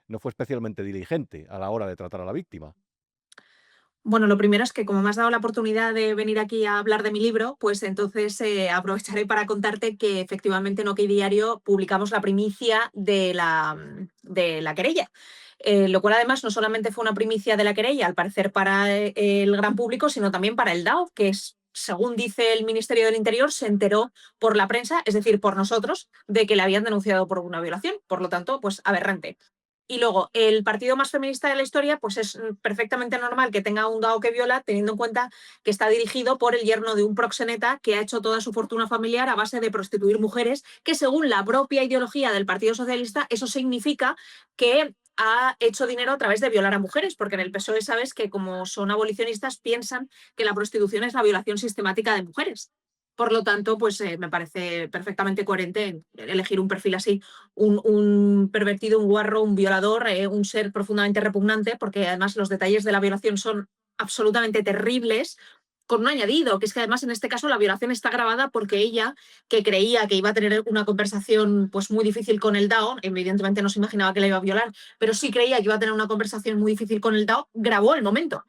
no fue especialmente diligente a la hora de tratar a la víctima. Bueno, lo primero es que como me has dado la oportunidad de venir aquí a hablar de mi libro, pues entonces aprovecharé para contarte que efectivamente en OK Diario publicamos la primicia de la querella. Lo cual además no solamente fue una primicia de la querella, al parecer para el gran público, sino también para el DAO, que es, según dice el Ministerio del Interior, se enteró por la prensa, es decir, por nosotros, de que le habían denunciado por una violación. Por lo tanto, pues aberrante. Y luego, el partido más feminista de la historia, pues es perfectamente normal que tenga un DAO que viola, teniendo en cuenta que está dirigido por el yerno de un proxeneta que ha hecho toda su fortuna familiar a base de prostituir mujeres, que según la propia ideología del Partido Socialista, eso significa que ha hecho dinero a través de violar a mujeres, porque en el PSOE sabes que como son abolicionistas piensan que la prostitución es la violación sistemática de mujeres. Por lo tanto, pues me parece perfectamente coherente elegir un perfil así, un pervertido, un guarro, un violador, un ser profundamente repugnante, porque además los detalles de la violación son absolutamente terribles, con un añadido, que es que además en este caso la violación está grabada porque ella, que creía que iba a tener una conversación pues muy difícil con el DAO, evidentemente no se imaginaba que la iba a violar, pero sí creía que iba a tener una conversación muy difícil con el DAO, grabó el momento.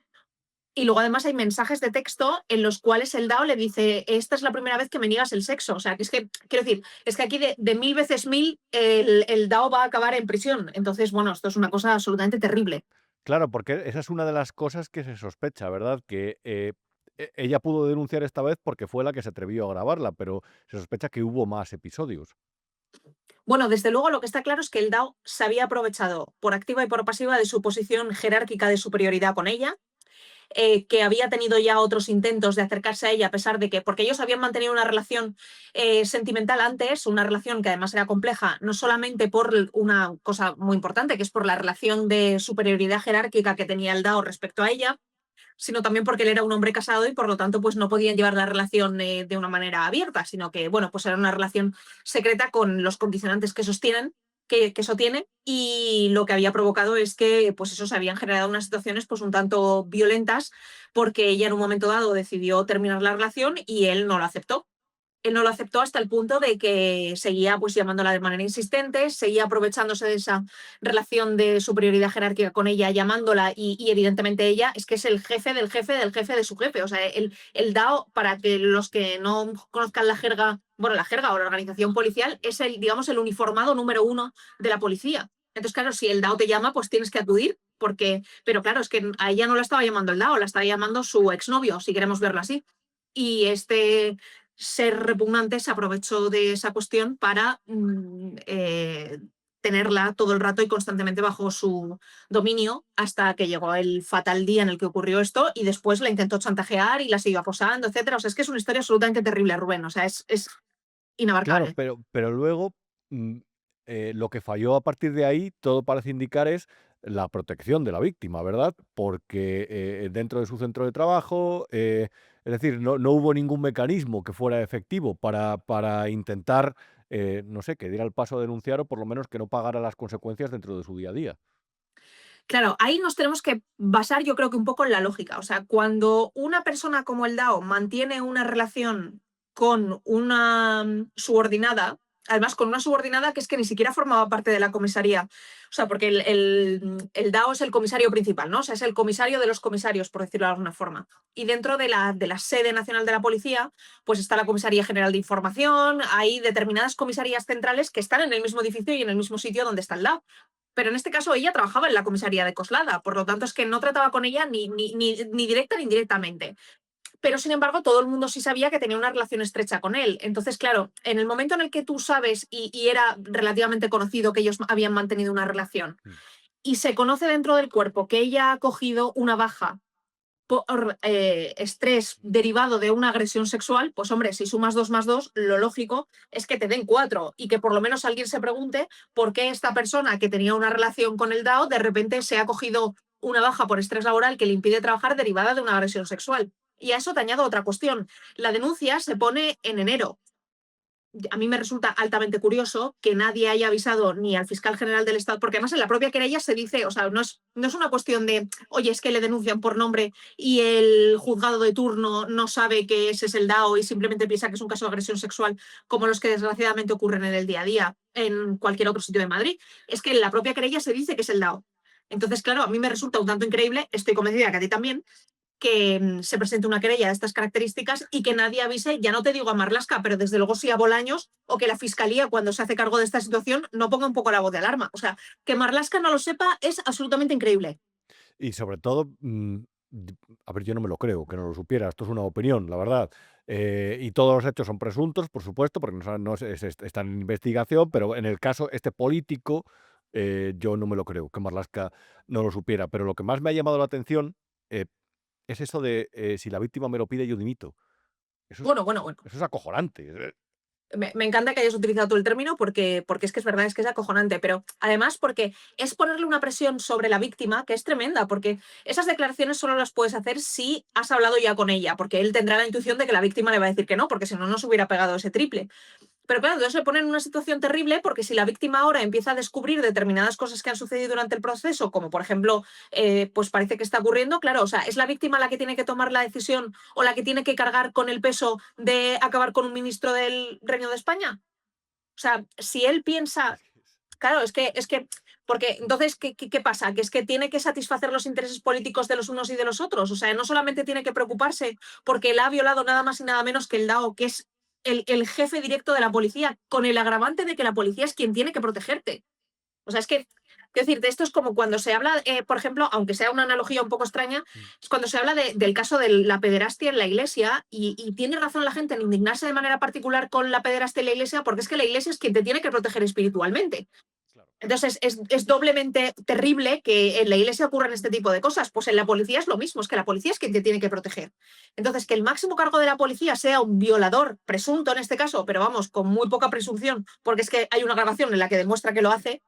Y luego además hay mensajes de texto en los cuales el DAO le dice, esta es la primera vez que me niegas el sexo. O sea, que es que, quiero decir, es que aquí de 1000 veces 1000 el DAO va a acabar en prisión. Entonces, bueno, esto es una cosa absolutamente terrible. Claro, porque esa es una de las cosas que se sospecha, ¿verdad? Que ella pudo denunciar esta vez porque fue la que se atrevió a grabarla, pero se sospecha que hubo más episodios. Bueno, desde luego lo que está claro es que el DAO se había aprovechado por activa y por pasiva de su posición jerárquica de superioridad con ella, que había tenido ya otros intentos de acercarse a ella, a pesar de que, porque ellos habían mantenido una relación sentimental antes, una relación que además era compleja, no solamente por una cosa muy importante, que es por la relación de superioridad jerárquica que tenía el DAO respecto a ella, sino también porque él era un hombre casado y por lo tanto pues no podían llevar la relación de una manera abierta, sino que bueno, pues era una relación secreta con los condicionantes que sostienen, que eso tiene, y lo que había provocado es que pues eso se habían generado unas situaciones pues un tanto violentas porque ella en un momento dado decidió terminar la relación y él no lo aceptó. Él no lo aceptó hasta el punto de que seguía pues llamándola de manera insistente, seguía aprovechándose de esa relación de superioridad jerárquica con ella, llamándola y evidentemente ella es que es el jefe del jefe del jefe de su jefe. O sea, el DAO, para que los que no conozcan la jerga, bueno, la jerga o la organización policial, es el, digamos, el uniformado número uno de la policía. Entonces, claro, si el DAO te llama, pues tienes que acudir, porque, pero claro, es que a ella no la estaba llamando el DAO, la estaba llamando su exnovio, si queremos verlo así. Y este ser repugnante se aprovechó de esa cuestión para tenerla todo el rato y constantemente bajo su dominio hasta que llegó el fatal día en el que ocurrió esto y después la intentó chantajear y la siguió acosando, etcétera. O sea, es que es una historia absolutamente terrible, Rubén. O sea, es Claro, inabarcable. pero luego mm, lo que falló a partir de ahí, todo parece indicar es la protección de la víctima, ¿verdad? Porque dentro de su centro de trabajo, es decir, no hubo ningún mecanismo que fuera efectivo para intentar, no sé, que diera el paso a denunciar o por lo menos que no pagara las consecuencias dentro de su día a día. Claro, ahí nos tenemos que basar, yo creo que un poco en la lógica. O sea, cuando una persona como el DAO mantiene una relación con una subordinada, además con una subordinada que es que ni siquiera formaba parte de la comisaría, o sea, porque el DAO es el comisario principal, ¿no? O sea, es el comisario de los comisarios, por decirlo de alguna forma. Y dentro de la sede nacional de la policía, pues está la Comisaría General de Información, hay determinadas comisarías centrales que están en el mismo edificio y en el mismo sitio donde está el DAO. Pero en este caso ella trabajaba en la comisaría de Coslada, por lo tanto es que no trataba con ella ni directa ni indirectamente. Pero sin embargo, todo el mundo sí sabía que tenía una relación estrecha con él. Entonces, claro, en el momento en el que tú sabes y era relativamente conocido que ellos habían mantenido una relación Mm. y se conoce dentro del cuerpo que ella ha cogido una baja por estrés derivado de una agresión sexual, pues hombre, si sumas 2 más 2, lo lógico es que te den 4 y que por lo menos alguien se pregunte por qué esta persona que tenía una relación con el DAO de repente se ha cogido una baja por estrés laboral que le impide trabajar derivada de una agresión sexual. Y a eso te añado otra cuestión. La denuncia se pone en enero. A mí me resulta altamente curioso que nadie haya avisado ni al fiscal general del Estado, porque además en la propia querella se dice, o sea, no es una cuestión de, oye, es que le denuncian por nombre y el juzgado de turno no sabe que ese es el DAO y simplemente piensa que es un caso de agresión sexual, como los que desgraciadamente ocurren en el día a día en cualquier otro sitio de Madrid. Es que en la propia querella se dice que es el DAO. Entonces, claro, a mí me resulta un tanto increíble, estoy convencida que a ti también, que se presente una querella de estas características y que nadie avise, ya no te digo a Marlaska, pero desde luego sí a Bolaños, o que la fiscalía, cuando se hace cargo de esta situación, no ponga un poco la voz de alarma. O sea, que Marlaska no lo sepa es absolutamente increíble. Y sobre todo, a ver, yo no me lo creo que no lo supiera, esto es una opinión, la verdad. Y todos los hechos son presuntos, por supuesto, porque no, está en investigación, pero en el caso, este político yo no me lo creo, que Marlaska no lo supiera. Pero lo que más me ha llamado la atención es eso de si la víctima me lo pide, yo dimito. Bueno. Eso es acojonante. Me encanta que hayas utilizado tú el término porque es que es verdad, es que es acojonante, pero además porque es ponerle una presión sobre la víctima que es tremenda, porque esas declaraciones solo las puedes hacer si has hablado ya con ella, porque él tendrá la intuición de que la víctima le va a decir que no, porque si no, no se hubiera pegado ese triple. Pero claro, entonces le ponen en una situación terrible porque si la víctima ahora empieza a descubrir determinadas cosas que han sucedido durante el proceso, como por ejemplo, pues parece que está ocurriendo, claro, o sea, es la víctima la que tiene que tomar la decisión o la que tiene que cargar con el peso de acabar con un ministro del Reino de España. O sea, si él piensa, claro, es que, porque entonces, ¿qué pasa? Que es que tiene que satisfacer los intereses políticos de los unos y de los otros. O sea, no solamente tiene que preocuparse porque él ha violado nada más y nada menos que el DAO, que es el jefe directo de la policía, con el agravante de que la policía es quien tiene que protegerte. O sea, es que, quiero decirte, esto es como cuando se habla, por ejemplo, aunque sea una analogía un poco extraña, es cuando se habla del caso de la pederastia en la iglesia y tiene razón la gente en indignarse de manera particular con la pederastia en la iglesia porque es que la iglesia es quien te tiene que proteger espiritualmente. Entonces es doblemente terrible que en la iglesia ocurran este tipo de cosas. Pues en la policía es lo mismo, es que la policía es quien te tiene que proteger. Entonces, que el máximo cargo de la policía sea un violador, presunto en este caso, pero vamos, con muy poca presunción, porque es que hay una grabación en la que demuestra que lo hace,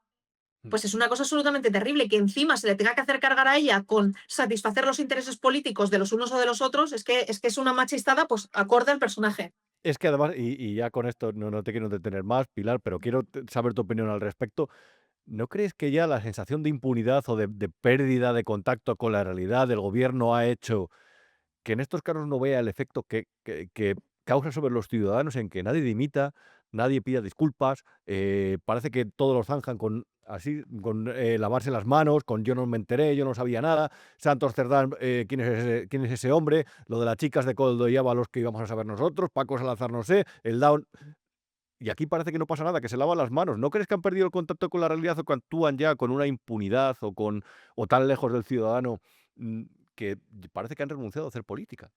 pues es una cosa absolutamente terrible. Que encima se le tenga que hacer cargar a ella con satisfacer los intereses políticos de los unos o de los otros, es una machistada, pues acorde al personaje. Es que además, y ya con esto no te quiero detener más, Pilar, pero quiero saber tu opinión al respecto. ¿No crees que ya la sensación de impunidad o de pérdida de contacto con la realidad del gobierno ha hecho que en estos casos no vea el efecto que causa sobre los ciudadanos en que nadie dimita, nadie pida disculpas, parece que todos los zanjan con lavarse las manos, con yo no me enteré, yo no sabía nada, Santos Cerdán, quién es ese hombre, lo de las chicas de Coldo y Ábalos que íbamos a saber nosotros, Paco Salazar no sé, el Down... Y aquí parece que no pasa nada, que se lavan las manos. ¿No crees que han perdido el contacto con la realidad o que actúan ya con una impunidad o tan lejos del ciudadano mm, que parece que han renunciado a hacer política?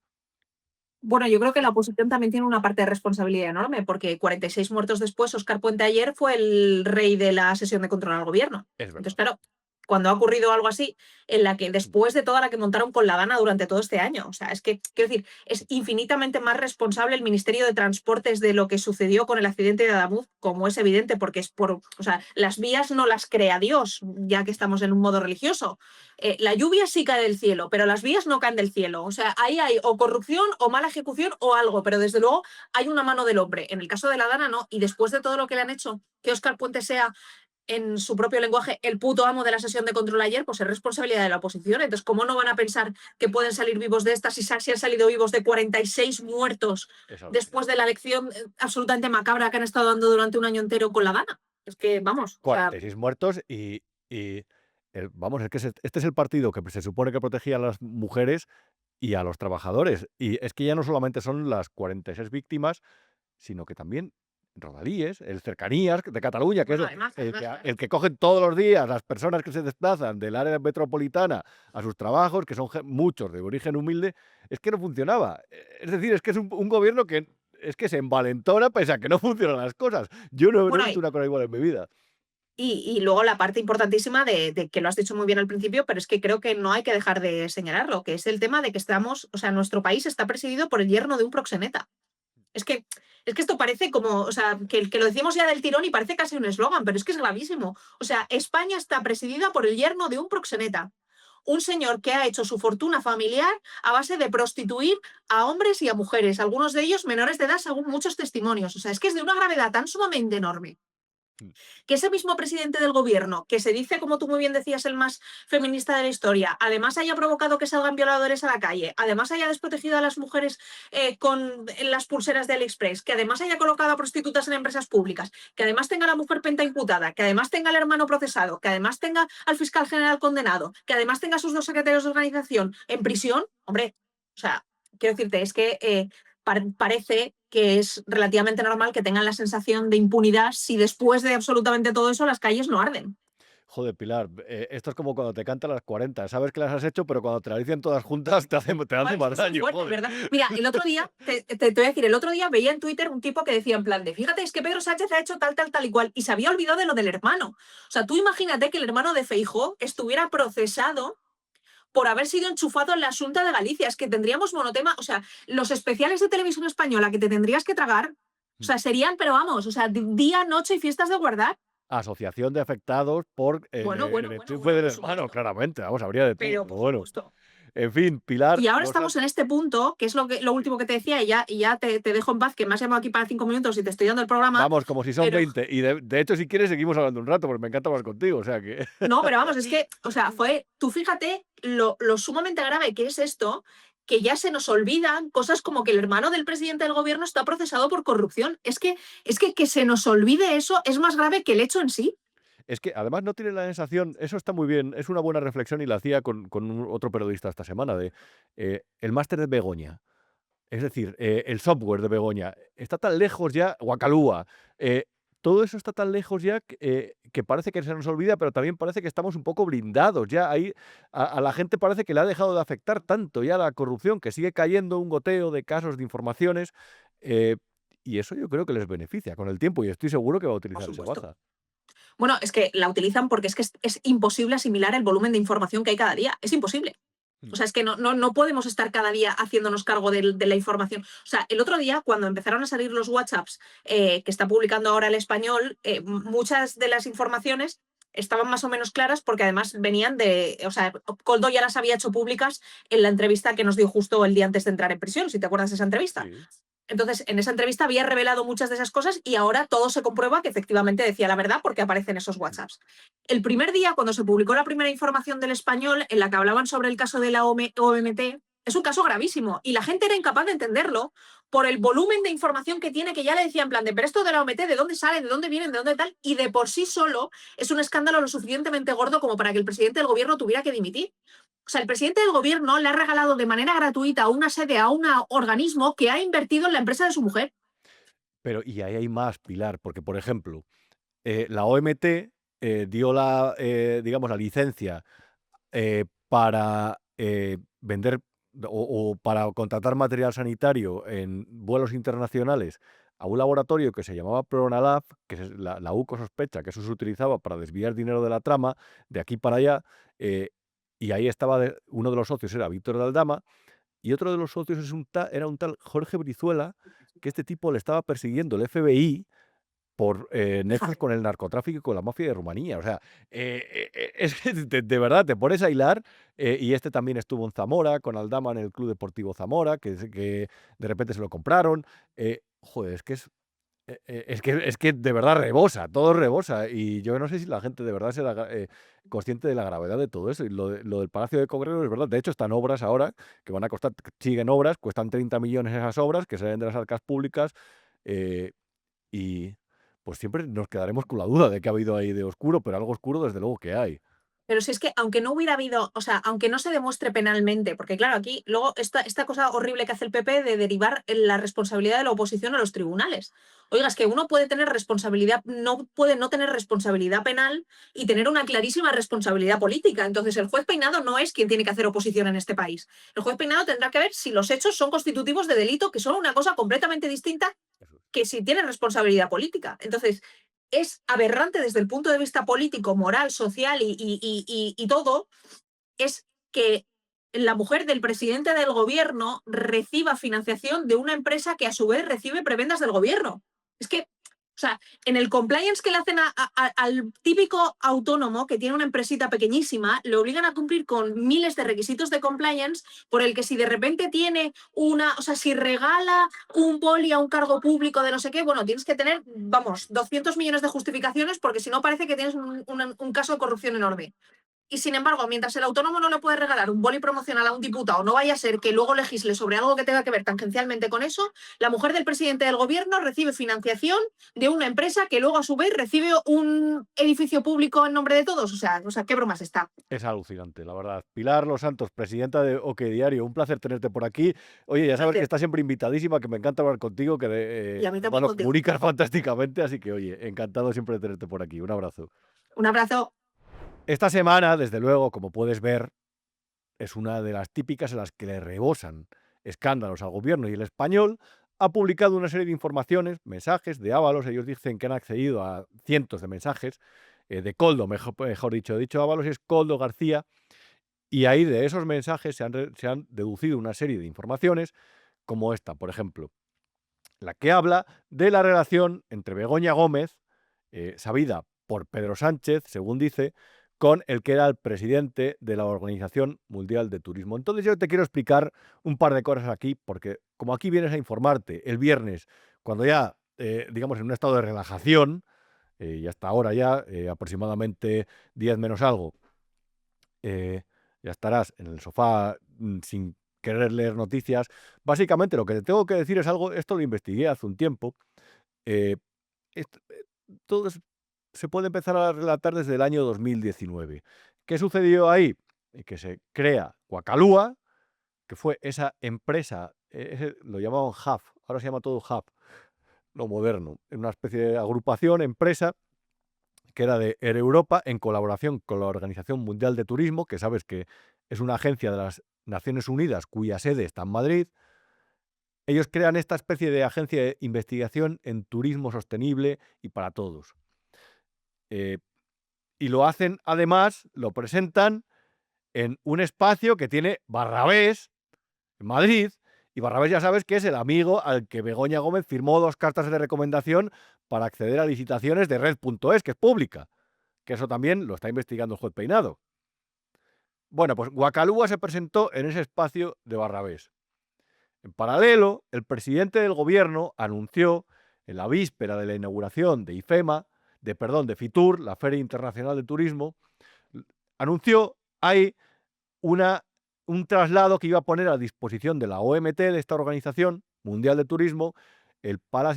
Bueno, yo creo que la oposición también tiene una parte de responsabilidad enorme, porque 46 muertos después, Óscar Puente ayer fue el rey de la sesión de control al gobierno. Es verdad. Entonces, claro, cuando ha ocurrido algo así, en la que después de toda la que montaron con la Dana durante todo este año, o sea, es que, quiero decir, es infinitamente más responsable el Ministerio de Transportes de lo que sucedió con el accidente de Adamuz, como es evidente, porque o sea, las vías no las crea Dios, ya que estamos en un modo religioso. La lluvia sí cae del cielo, pero las vías no caen del cielo. O sea, ahí hay o corrupción o mala ejecución o algo, pero desde luego hay una mano del hombre. En el caso de la Dana, no. Y después de todo lo que le han hecho, que Óscar Puente sea en su propio lenguaje el puto amo de la sesión de control ayer, pues es responsabilidad de la oposición. Entonces, ¿cómo no van a pensar que pueden salir vivos de estas si han salido vivos de 46 muertos después de la elección absolutamente macabra que han estado dando durante un año entero con la Dana? Es que, vamos. 46 muertos vamos, es que este es el partido que se supone que protegía a las mujeres y a los trabajadores. Y es que ya no solamente son las 46 víctimas, sino que también Rodalíes, el Cercanías de Cataluña, que Bueno, es además, el que cogen todos los días las personas que se desplazan del área metropolitana a sus trabajos, que son muchos de origen humilde, es que no funcionaba. Es decir, es que es un gobierno que es que se envalentona pese a que no funcionan las cosas. Yo no he Bueno, visto una cosa igual en mi vida. y luego la parte importantísima de que lo has dicho muy bien al principio, pero es que creo que no hay que dejar de señalarlo, que es el tema de que o sea, nuestro país está presidido por el yerno de un proxeneta. Es que esto parece como, o sea, que lo decimos ya del tirón y parece casi un eslogan, pero es que es gravísimo. O sea, España está presidida por el yerno de un proxeneta. Un señor que ha hecho su fortuna familiar a base de prostituir a hombres y a mujeres, algunos de ellos menores de edad, según muchos testimonios. O sea, es que es de una gravedad tan sumamente enorme que ese mismo presidente del gobierno, que se dice, como tú muy bien decías, el más feminista de la historia, además haya provocado que salgan violadores a la calle, además haya desprotegido a las mujeres con las pulseras de AliExpress, que además haya colocado a prostitutas en empresas públicas, que además tenga a la mujer penta imputada, que además tenga al hermano procesado, que además tenga al fiscal general condenado, que además tenga a sus dos secretarios de organización en prisión, hombre, o sea, quiero decirte, es que parece que es relativamente normal que tengan la sensación de impunidad si después de absolutamente todo eso las calles no arden. Joder, Pilar, esto es como cuando te cantan las 40. Sabes que las has hecho, pero cuando te las dicen todas juntas te hace Joder, más es daño, fuerte, joder. ¿verdad? Mira, el otro día, te voy a decir, el otro día veía en Twitter un tipo que decía en plan de, fíjate, es que Pedro Sánchez ha hecho tal, tal, tal y cual, y se había olvidado de lo del hermano. O sea, tú imagínate que el hermano de Feijóo estuviera procesado por haber sido enchufado en la Xunta de Galicia. Es que tendríamos monotema, o sea, los especiales de Televisión Española que te tendrías que tragar, o sea, serían, pero vamos, o sea, día, noche y fiestas de guardar. Asociación de afectados por Bueno, bueno, el bueno, enchufe bueno, del por hermano, supuesto. claramente. Vamos, habría de todo. Pero, Pero por bueno, supuesto. en fin, Pilar, Y ahora los estamos Santos. en este punto, que es lo último que te decía, y ya te dejo en paz, que me has llamado aquí para 5 minutos y te estoy dando el programa. Vamos, como si son pero 20. Y de hecho, si quieres, seguimos hablando un rato, porque me encanta hablar contigo. O sea que. No, pero vamos, es que, o sea, tú fíjate lo sumamente grave que es esto, que ya se nos olvidan cosas como que el hermano del presidente del gobierno está procesado por corrupción. Es que se nos olvide eso es más grave que el hecho en sí. Es que además no tiene la sensación, eso está muy bien, es una buena reflexión y la hacía con otro periodista esta semana, de el máster de Begoña. Es decir, el software de Begoña está tan lejos ya, Guacalúa, todo eso está tan lejos ya que parece que se nos olvida, pero también parece que estamos un poco blindados. Ya ahí a la gente parece que le ha dejado de afectar tanto ya la corrupción, que sigue cayendo un goteo de casos, de informaciones, eh, y eso yo creo que les beneficia con el tiempo y estoy seguro que va a Por utilizar esa supuesto. baza. Bueno, es que la utilizan porque es imposible asimilar el volumen de información que hay cada día. Es imposible. O sea, es que no podemos estar cada día haciéndonos cargo de la información. O sea, el otro día, cuando empezaron a salir los WhatsApps que está publicando ahora El Español, muchas de las informaciones estaban más o menos claras porque además venían de. O sea, Koldo ya las había hecho públicas en la entrevista que nos dio justo el día antes de entrar en prisión, si te acuerdas de esa entrevista. Sí. Entonces, en esa entrevista había revelado muchas de esas cosas y ahora todo se comprueba que efectivamente decía la verdad porque aparecen esos WhatsApps. El primer día, cuando se publicó la primera información del Español en la que hablaban sobre el caso de la OMT, es un caso gravísimo y la gente era incapaz de entenderlo por el volumen de información que tiene, que ya le decía en plan de, pero esto de la OMT, ¿de dónde sale? ¿De dónde vienen? ¿De dónde tal? Y de por sí solo es un escándalo lo suficientemente gordo como para que el presidente del gobierno tuviera que dimitir. O sea, el presidente del gobierno le ha regalado de manera gratuita una sede a un organismo que ha invertido en la empresa de su mujer. Pero, y ahí hay más, Pilar, porque, por ejemplo, la OMT dio digamos, la licencia para vender o para contratar material sanitario en vuelos internacionales a un laboratorio que se llamaba Pronalab, que la UCO sospecha que eso se utilizaba para desviar dinero de la trama de aquí para allá, y ahí estaba uno de los socios era Víctor de Aldama, y otro de los socios era un tal Jorge Brizuela, que este tipo le estaba persiguiendo el FBI por nexos con el narcotráfico y con la mafia de Rumanía. O sea, es que de verdad te pones a hilar, y este también estuvo en Zamora, con Aldama en el Club Deportivo Zamora, que de repente se lo compraron. Joder, es que de verdad rebosa, todo rebosa. Y yo no sé si la gente de verdad será consciente de la gravedad de todo eso. Y lo del Palacio de Congreso es verdad. De hecho, están obras ahora que van a costar, siguen obras, cuestan 30 millones esas obras que salen de las arcas públicas. Y pues siempre nos quedaremos con la duda de que ha habido ahí de oscuro, pero algo oscuro desde luego que hay. Pero si es que aunque no hubiera habido, o sea, aunque no se demuestre penalmente, porque claro, aquí luego esta cosa horrible que hace el PP de derivar la responsabilidad de la oposición a los tribunales. Oiga, es que uno puede tener responsabilidad, no puede no tener responsabilidad penal y tener una clarísima responsabilidad política. Entonces, el juez Peinado no es quien tiene que hacer oposición en este país. El juez Peinado tendrá que ver si los hechos son constitutivos de delito, que son una cosa completamente distinta que si tiene responsabilidad política. Entonces, es aberrante desde el punto de vista político, moral, social y todo, es que la mujer del presidente del gobierno reciba financiación de una empresa que a su vez recibe prebendas del gobierno. Es que, o sea, en el compliance que le hacen al típico autónomo que tiene una empresita pequeñísima, le obligan a cumplir con miles de requisitos de compliance por el que si de repente tiene o sea, si regala un boli a un cargo público de no sé qué, bueno, tienes que tener, vamos, 200 millones de justificaciones porque si no parece que tienes un caso de corrupción enorme. Y sin embargo, mientras el autónomo no le puede regalar un boli promocional a un diputado, no vaya a ser que luego legisle sobre algo que tenga que ver tangencialmente con eso, la mujer del presidente del gobierno recibe financiación de una empresa que luego a su vez recibe un edificio público en nombre de todos. O sea, qué bromas está. Es alucinante, la verdad. Pilar Los Santos, presidenta de OK Diario, un placer tenerte por aquí. Oye, ya sabes que estás siempre invitadísima, que me encanta hablar contigo, que Y a mí también bueno, contigo. comunicas fantásticamente, así que oye, encantado siempre de tenerte por aquí. Un abrazo. Un abrazo. Esta semana, desde luego, como puedes ver, es una de las típicas en las que le rebosan escándalos al gobierno, y El Español ha publicado una serie de informaciones, mensajes de Ábalos. Ellos dicen que han accedido a cientos de mensajes de Koldo, mejor dicho Ábalos es Koldo García, y ahí de esos mensajes se han deducido una serie de informaciones como esta, por ejemplo, la que habla de la relación entre Begoña Gómez, sabida por Pedro Sánchez, según dice, con el que era el presidente de la Organización Mundial de Turismo. Entonces yo te quiero explicar un par de cosas aquí, porque como aquí vienes a informarte el viernes, cuando ya, digamos, en un estado de relajación, y hasta ahora ya, aproximadamente 10 menos algo, ya estarás en el sofá sin querer leer noticias. Básicamente lo que te tengo que decir es algo, esto lo investigué hace un tiempo, eh, todo se puede empezar a relatar desde el año 2019. ¿Qué sucedió ahí? Que se crea Guacalúa, que fue esa empresa, lo llamaban Hub, ahora se llama todo Hub, lo moderno, una especie de agrupación, empresa, que era de Air Europa, en colaboración con la Organización Mundial de Turismo, que sabes que es una agencia de las Naciones Unidas cuya sede está en Madrid. Ellos crean esta especie de agencia de investigación en turismo sostenible y para todos. Y lo hacen, además, lo presentan en un espacio que tiene Barrabés, en Madrid, y Barrabés ya sabes que es el amigo al que Begoña Gómez firmó 2 cartas de recomendación para acceder a licitaciones de Red.es, que es pública, que eso también lo está investigando el juez Peinado. Bueno, pues Guacalúa se presentó en ese espacio de Barrabés. En paralelo, el presidente del gobierno anunció en la víspera de la inauguración de IFEMA, de FITUR, la Feria Internacional de Turismo, anunció ahí un traslado que iba a poner a disposición de la OMT, de esta Organización Mundial de Turismo,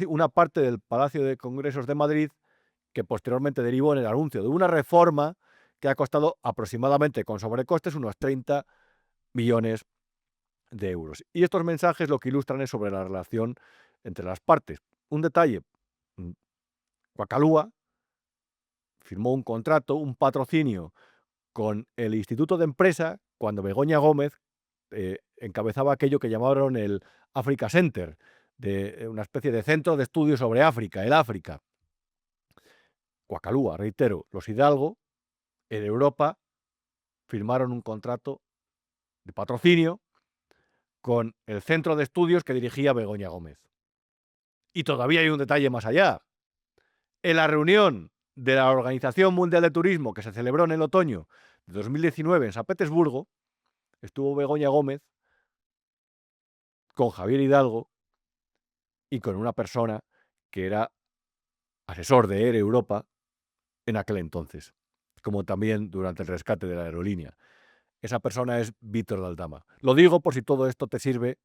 una parte del Palacio de Congresos de Madrid, que posteriormente derivó en el anuncio de una reforma que ha costado aproximadamente, con sobrecostes, unos 30 millones de euros. Y estos mensajes lo que ilustran es sobre la relación entre las partes. Un detalle, Guacalúa firmó un contrato, un patrocinio con el Instituto de Empresa cuando Begoña Gómez encabezaba aquello que llamaron el Africa Center, de una especie de centro de estudios sobre África, el África. Guacalúa, reitero, los Hidalgo, en Europa, firmaron un contrato de patrocinio con el centro de estudios que dirigía Begoña Gómez. Y todavía hay un detalle más allá. En la reunión de la Organización Mundial de Turismo que se celebró en el otoño de 2019 en San Petersburgo, estuvo Begoña Gómez con Javier Hidalgo y con una persona que era asesor de Air Europa en aquel entonces, como también durante el rescate de la aerolínea. Esa persona es Víctor de Aldama. Lo digo por si todo esto te sirve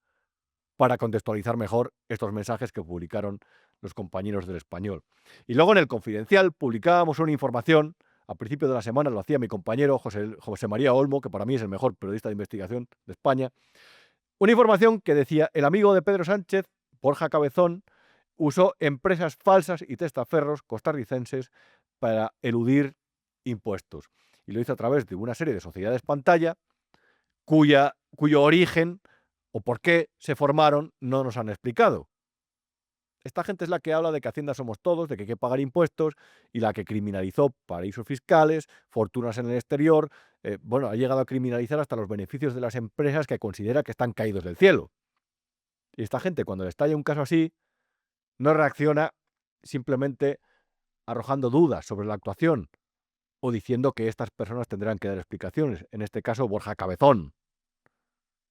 para contextualizar mejor estos mensajes que publicaron los compañeros del Español. Y luego en el Confidencial publicábamos una información, a principio de la semana lo hacía mi compañero José María Olmo, que para mí es el mejor periodista de investigación de España, una información que decía: el amigo de Pedro Sánchez, Borja Cabezón, usó empresas falsas y testaferros costarricenses para eludir impuestos. Y lo hizo a través de una serie de sociedades pantalla cuyo origen o por qué se formaron no nos han explicado. Esta gente es la que habla de que Hacienda somos todos, de que hay que pagar impuestos, y la que criminalizó paraísos fiscales, fortunas en el exterior. Ha llegado a criminalizar hasta los beneficios de las empresas que considera que están caídos del cielo. Y esta gente, cuando le estalla un caso así, no reacciona simplemente arrojando dudas sobre la actuación o diciendo que estas personas tendrán que dar explicaciones. En este caso, Borja Cabezón.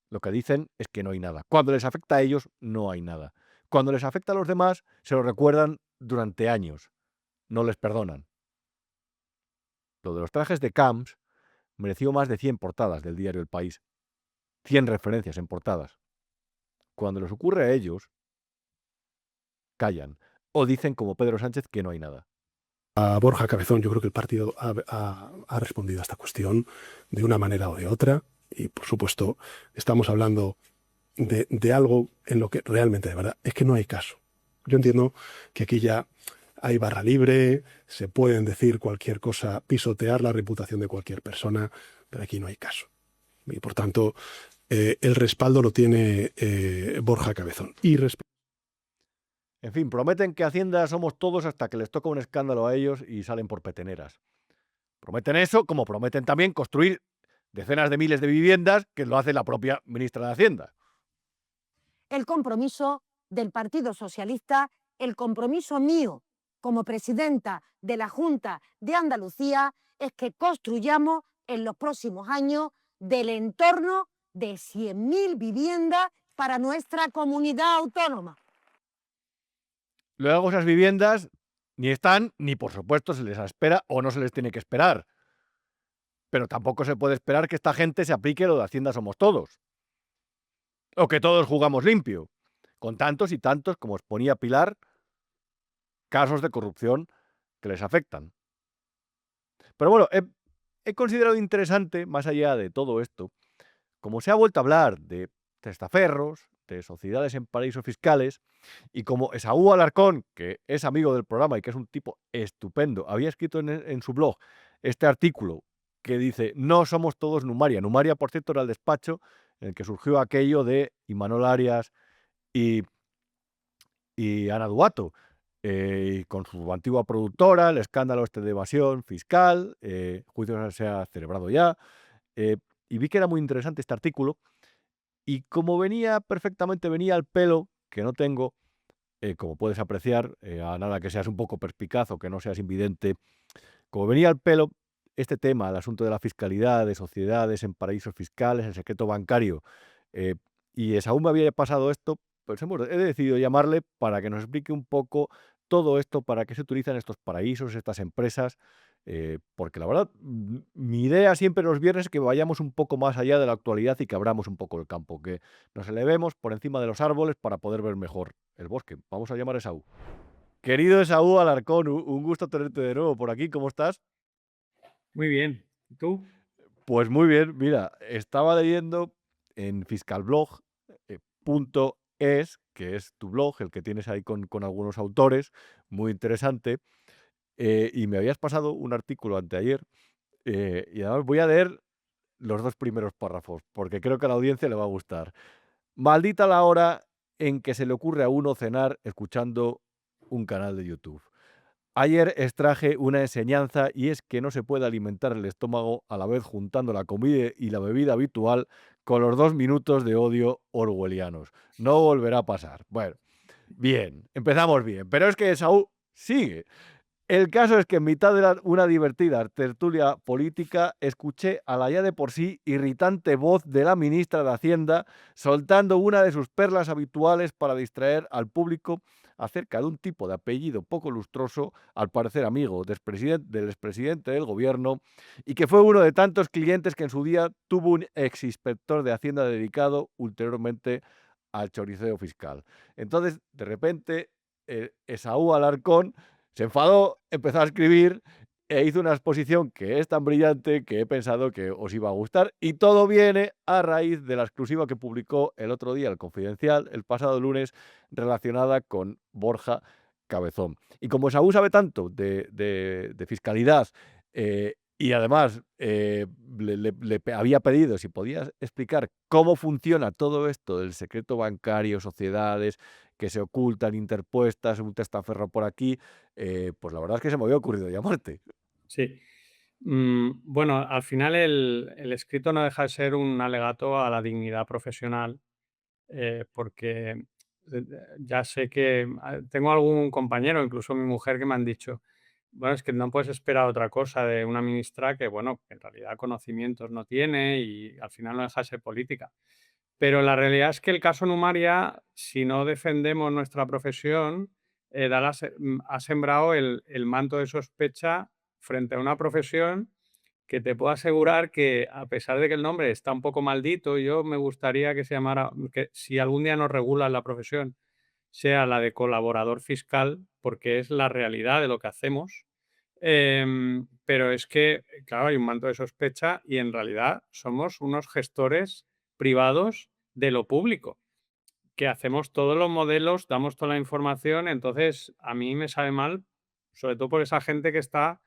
Lo que dicen es que no hay nada. Cuando les afecta a ellos, no hay nada. Cuando les afecta a los demás, se lo recuerdan durante años. No les perdonan. Lo de los trajes de Camps mereció más de 100 portadas del diario El País. 100 referencias en portadas. Cuando les ocurre a ellos, callan. O dicen, como Pedro Sánchez, que no hay nada. A Borja Cabezón, yo creo que el partido ha respondido a esta cuestión de una manera o de otra. Y, por supuesto, estamos hablando de algo en lo que realmente, de verdad, es que no hay caso. Yo entiendo que aquí ya hay barra libre, se pueden decir cualquier cosa, pisotear la reputación de cualquier persona, pero aquí no hay caso. Y por tanto, el respaldo lo tiene Borja Cabezón. En fin, prometen que Hacienda somos todos hasta que les toca un escándalo a ellos y salen por peteneras. Prometen eso, como prometen también construir decenas de miles de viviendas, que lo hace la propia ministra de Hacienda. El compromiso del Partido Socialista, el compromiso mío como presidenta de la Junta de Andalucía, es que construyamos en los próximos años del entorno de 100.000 viviendas para nuestra comunidad autónoma. Luego esas viviendas ni están, ni por supuesto se les espera o no se les tiene que esperar. Pero tampoco se puede esperar que esta gente se aplique lo de Hacienda somos todos. O que todos jugamos limpio, con tantos y tantos, como exponía Pilar, casos de corrupción que les afectan. Pero bueno, he considerado interesante, más allá de todo esto, como se ha vuelto a hablar de testaferros, de sociedades en paraísos fiscales, y como Esaú Alarcón, que es amigo del programa y que es un tipo estupendo, había escrito en su blog este artículo que dice, no somos todos Numaria. Numaria, por cierto, era el despacho en el que surgió aquello de Imanol Arias y Ana Duato, y con su antigua productora, el escándalo este de evasión fiscal, juicio se ha celebrado ya, y vi que era muy interesante este artículo, y como venía perfectamente, venía al pelo, que no tengo, como puedes apreciar, a nada que seas un poco perspicaz o que no seas invidente, como venía al pelo este tema, el asunto de la fiscalidad, de sociedades en paraísos fiscales, el secreto bancario, y aún me había pasado esto, pues he decidido llamarle para que nos explique un poco todo esto, para qué se utilizan estos paraísos, estas empresas, porque la verdad, mi idea siempre los viernes es que vayamos un poco más allá de la actualidad y que abramos un poco el campo, que nos elevemos por encima de los árboles para poder ver mejor el bosque. Vamos a llamar a Esaú. Querido Esaú Alarcón, un gusto tenerte de nuevo por aquí, ¿cómo estás? Muy bien. ¿Y tú? Pues muy bien, mira, estaba leyendo en fiscalblog.es, que es tu blog, el que tienes ahí con algunos autores, muy interesante, y me habías pasado un artículo anteayer, y además voy a leer los 2 primeros párrafos, porque creo que a la audiencia le va a gustar. Maldita la hora en que se le ocurre a uno cenar escuchando un canal de YouTube. Ayer extraje una enseñanza y es que no se puede alimentar el estómago a la vez juntando la comida y la bebida habitual con los 2 minutos de odio orwellianos. No volverá a pasar. Bueno, bien, empezamos bien, pero es que Saúl sigue. El caso es que en mitad de una divertida tertulia política escuché a la ya de por sí irritante voz de la ministra de Hacienda soltando una de sus perlas habituales para distraer al público acerca de un tipo de apellido poco lustroso, al parecer amigo del expresidente del gobierno, y que fue uno de tantos clientes que en su día tuvo un exinspector de Hacienda dedicado ulteriormente al choriceo fiscal. Entonces, de repente, Esaú Alarcón se enfadó, empezó a escribir e hizo una exposición que es tan brillante que he pensado que os iba a gustar. Y todo viene a raíz de la exclusiva que publicó el otro día el Confidencial, el pasado lunes, relacionada con Borja Cabezón. Y como Saúl sabe tanto de fiscalidad, y además le había pedido si podías explicar cómo funciona todo esto del secreto bancario, sociedades que se ocultan, interpuestas, un testaferro por aquí, pues la verdad es que se me había ocurrido llamarte. Sí. Bueno, al final el escrito no deja de ser un alegato a la dignidad profesional, porque ya sé que tengo algún compañero, incluso mi mujer, que me han dicho, bueno, es que no puedes esperar otra cosa de una ministra que, bueno, que en realidad conocimientos no tiene y al final no deja de ser política. Pero la realidad es que el caso Numaria, si no defendemos nuestra profesión, ha sembrado el manto de sospecha frente a una profesión que te puedo asegurar que, a pesar de que el nombre está un poco maldito, yo me gustaría que se llamara, que si algún día nos regulan la profesión, sea la de colaborador fiscal, porque es la realidad de lo que hacemos. Pero es que, claro, hay un manto de sospecha y en realidad somos unos gestores privados de lo público, que hacemos todos los modelos, damos toda la información. Entonces, a mí me sabe mal sobre todo por esa gente que está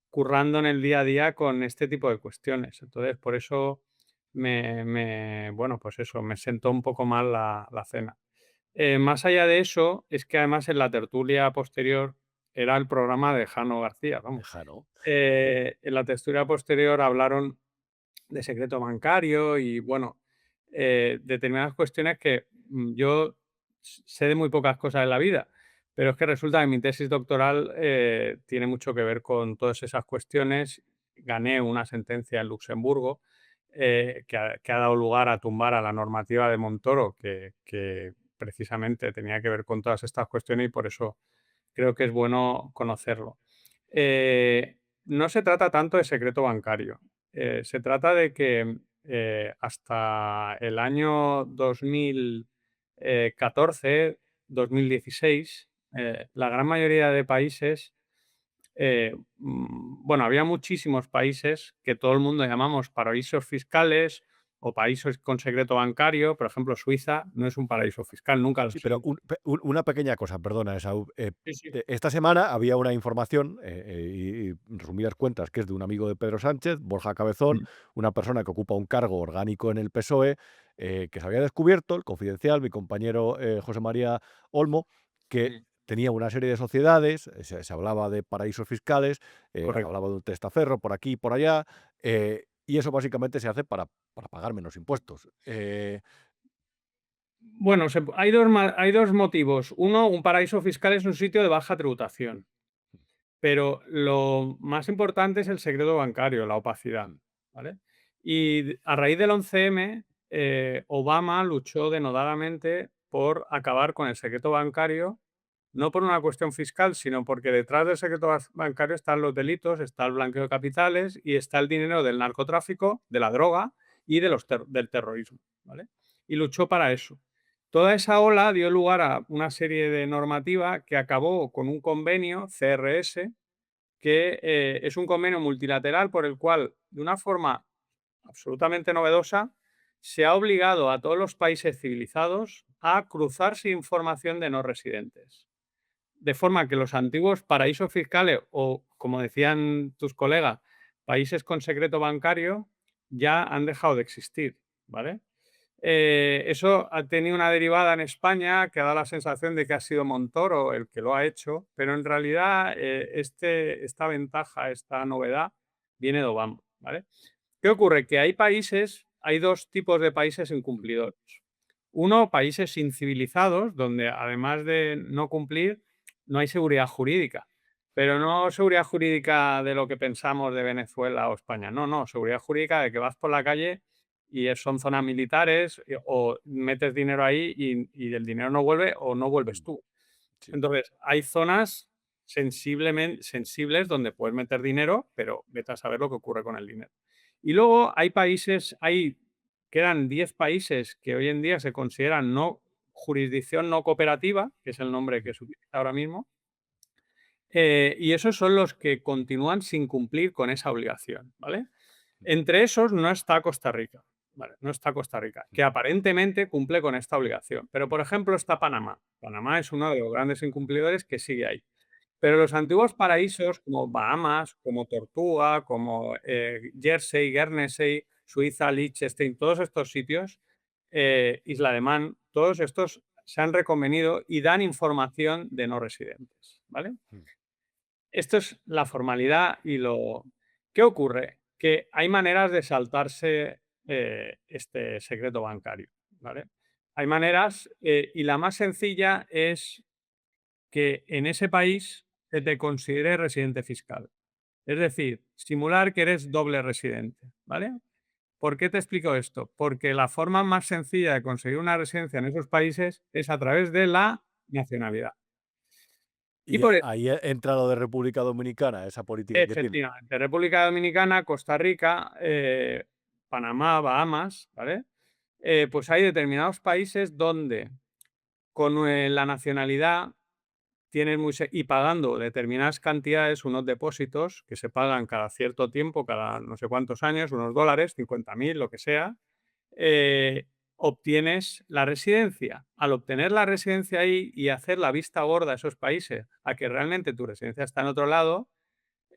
currando en el día a día con este tipo de cuestiones. Entonces, por eso bueno, pues eso, me sentó un poco mal la cena. Más allá de eso, es que además en la tertulia posterior era el programa de Jano García, vamos. Lejano. En la tertulia posterior hablaron de secreto bancario y, bueno, determinadas cuestiones que yo sé de muy pocas cosas en la vida, pero es que resulta que mi tesis doctoral tiene mucho que ver con todas esas cuestiones. Gané una sentencia en Luxemburgo que ha dado lugar a tumbar a la normativa de Montoro, que precisamente tenía que ver con todas estas cuestiones y por eso creo que es bueno conocerlo. No se trata tanto de secreto bancario. Se trata de que hasta el año 2014, 2016, la gran mayoría de países, bueno, había muchísimos países que todo el mundo llamamos paraísos fiscales o países con secreto bancario. Por ejemplo, Suiza no es un paraíso fiscal, nunca lo ha Sí, pero sido. una pequeña cosa, perdona, Esaú. Sí, sí. Esta semana había una información, y en resumidas cuentas, que es de un amigo de Pedro Sánchez, Borja Cabezón, Mm. una persona que ocupa un cargo orgánico en el PSOE, que se había descubierto, el Confidencial, mi compañero José María Olmo, que Mm. tenía una serie de sociedades, se hablaba de paraísos fiscales, Correcto. hablaba de un testaferro por aquí y por allá, y eso básicamente se hace para pagar menos impuestos. Bueno, hay dos motivos. Uno, un paraíso fiscal es un sitio de baja tributación, pero lo más importante es el secreto bancario, la opacidad, ¿vale? Y a raíz del 11M, Obama luchó denodadamente por acabar con el secreto bancario, no por una cuestión fiscal, sino porque detrás del secreto bancario están los delitos, está el blanqueo de capitales y está el dinero del narcotráfico, de la droga y del terrorismo, ¿vale? Y luchó para eso. Toda esa ola dio lugar a una serie de normativa que acabó con un convenio, CRS, que es un convenio multilateral por el cual, de una forma absolutamente novedosa, se ha obligado a todos los países civilizados a cruzarse información de no residentes. De forma que los antiguos paraísos fiscales o, como decían tus colegas, países con secreto bancario ya han dejado de existir, ¿vale? Eso ha tenido una derivada en España que ha dado la sensación de que ha sido Montoro el que lo ha hecho, pero en realidad esta ventaja, esta novedad, viene de Obama, ¿vale? ¿Qué ocurre? Que hay dos tipos de países incumplidores. Uno, países incivilizados, donde además de no cumplir, no hay seguridad jurídica. Pero no seguridad jurídica de lo que pensamos de Venezuela o España. No, no, seguridad jurídica de que vas por la calle y son zonas militares o metes dinero ahí y el dinero no vuelve o no vuelves tú. Sí. Entonces, hay zonas sensibles donde puedes meter dinero, pero vete a saber lo que ocurre con el dinero. Y luego hay países, quedan 10 países que hoy en día se consideran jurisdicción no cooperativa, que es el nombre que se utiliza ahora mismo, y esos son los que continúan sin cumplir con esa obligación, ¿vale? Entre esos no está Costa Rica, ¿vale? No está Costa Rica, que aparentemente cumple con esta obligación. Pero, por ejemplo, está Panamá. Panamá es uno de los grandes incumplidores que sigue ahí. Pero los antiguos paraísos como Bahamas, como Tortuga, como Jersey, Guernsey, Suiza, Liechtenstein, todos estos sitios, Isla de Man, todos estos se han reconvenido y dan información de no residentes, ¿vale? Esto es la formalidad y lo... ¿Qué ocurre? Que hay maneras de saltarse este secreto bancario, ¿vale? Hay maneras y la más sencilla es que en ese país se te considere residente fiscal. Es decir, simular que eres doble residente, ¿vale? ¿Por qué te explico esto? Porque la forma más sencilla de conseguir una residencia en esos países es a través de la nacionalidad. Y Y por ahí entra lo de República Dominicana, esa política que tiene. efectivamente, República Dominicana, Costa Rica, Panamá, Bahamas, ¿vale? Pues hay determinados países donde con la nacionalidad tienes y pagando determinadas cantidades, unos depósitos que se pagan cada cierto tiempo, cada no sé cuántos años, unos dólares, 50.000, lo que sea, obtienes la residencia. Al obtener la residencia ahí y hacer la vista gorda a esos países, a que realmente tu residencia está en otro lado,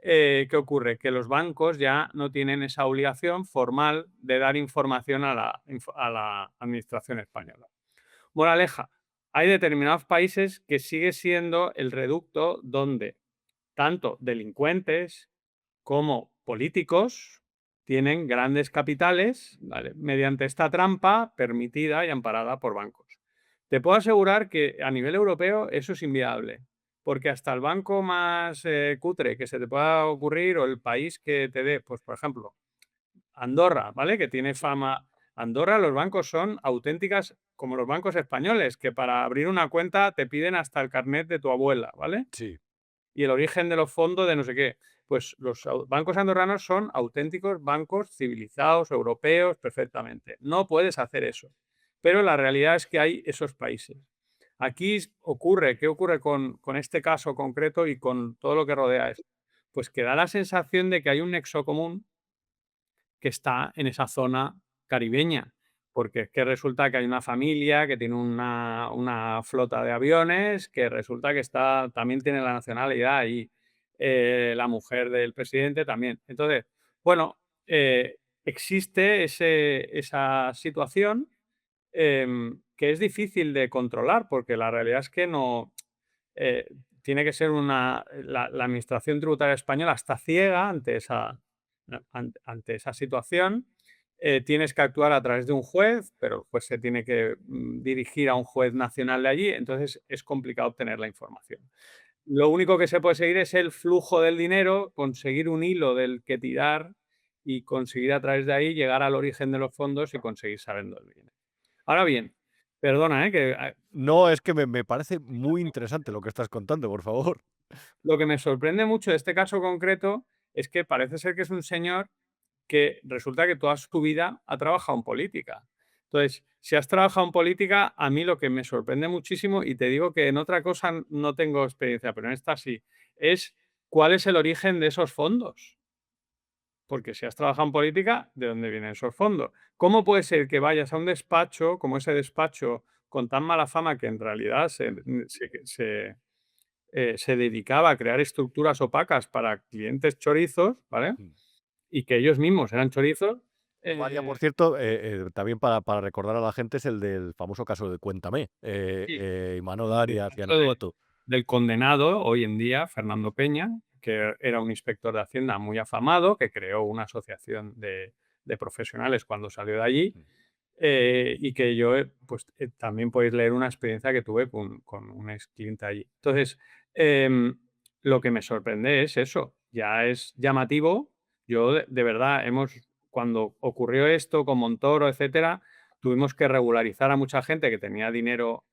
¿qué ocurre? Que los bancos ya no tienen esa obligación formal de dar información a la administración española. Moraleja, hay determinados países que sigue siendo el reducto donde tanto delincuentes como políticos tienen grandes capitales, ¿vale?, mediante esta trampa permitida y amparada por bancos. Te puedo asegurar que a nivel europeo eso es inviable, porque hasta el banco más cutre que se te pueda ocurrir o el país que te dé, pues por ejemplo, Andorra, ¿vale?, que tiene fama. Andorra, los bancos son auténticas como los bancos españoles, que para abrir una cuenta te piden hasta el carnet de tu abuela, ¿vale? Sí. Y el origen de los fondos de no sé qué. Pues los bancos andorranos son auténticos bancos civilizados, europeos, perfectamente. No puedes hacer eso. Pero la realidad es que hay esos países. Aquí ocurre, ¿qué ocurre con este caso concreto y con todo lo que rodea esto? Pues que da la sensación de que hay un nexo común que está en esa zona caribeña, porque es que resulta que hay una familia que tiene una flota de aviones, que resulta que también tiene la nacionalidad y la mujer del presidente también. Entonces, bueno, existe esa situación que es difícil de controlar, porque la realidad es que no eh, tiene que ser la administración tributaria española está ciega ante esa situación. Tienes que actuar a través de un juez, pero el juez se tiene que dirigir a un juez nacional de allí, entonces es complicado obtener la información. Lo único que se puede seguir es el flujo del dinero, conseguir un hilo del que tirar y conseguir a través de ahí llegar al origen de los fondos y conseguir saber dónde viene. Ahora bien, perdona, No, es que me parece muy interesante lo que estás contando, por favor. lo que me sorprende mucho de este caso concreto es que parece ser que es un señor que resulta que toda su vida ha trabajado en política. Entonces, si has trabajado en política, a mí lo que me sorprende muchísimo, y te digo que en otra cosa no tengo experiencia, pero en esta sí, es cuál es el origen de esos fondos. Porque si has trabajado en política, ¿de dónde vienen esos fondos? ¿Cómo puede ser que vayas a un despacho, como ese despacho, con tan mala fama que en realidad se dedicaba a crear estructuras opacas para clientes chorizos, ¿vale? Mm. Y que ellos mismos eran chorizos. Vaya, por cierto, también para recordar a la gente, es el del famoso caso de Cuéntame, Sí, Imanol el Arias y Ana caso Poato. del condenado hoy en día, Fernando Peña, que era un inspector de Hacienda muy afamado, que creó una asociación de profesionales cuando salió de allí, y que yo, también podéis leer una experiencia que tuve con un ex cliente allí. Entonces, lo que me sorprende es eso, ya es llamativo. Yo, de verdad, cuando ocurrió esto con Montoro, etcétera, tuvimos que regularizar a mucha gente que tenía dinero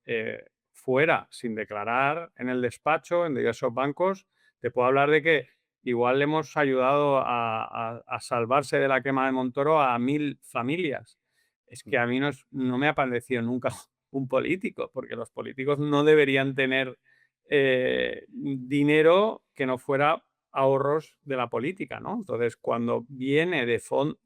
fuera sin declarar en el despacho, en diversos bancos. Te puedo hablar de que igual le hemos ayudado a salvarse de la quema de Montoro a 1000 familias. Es que a mí no me ha parecido nunca un político, porque los políticos no deberían tener dinero que no fuera ahorros de la política, ¿no? Entonces, cuando viene de fondo,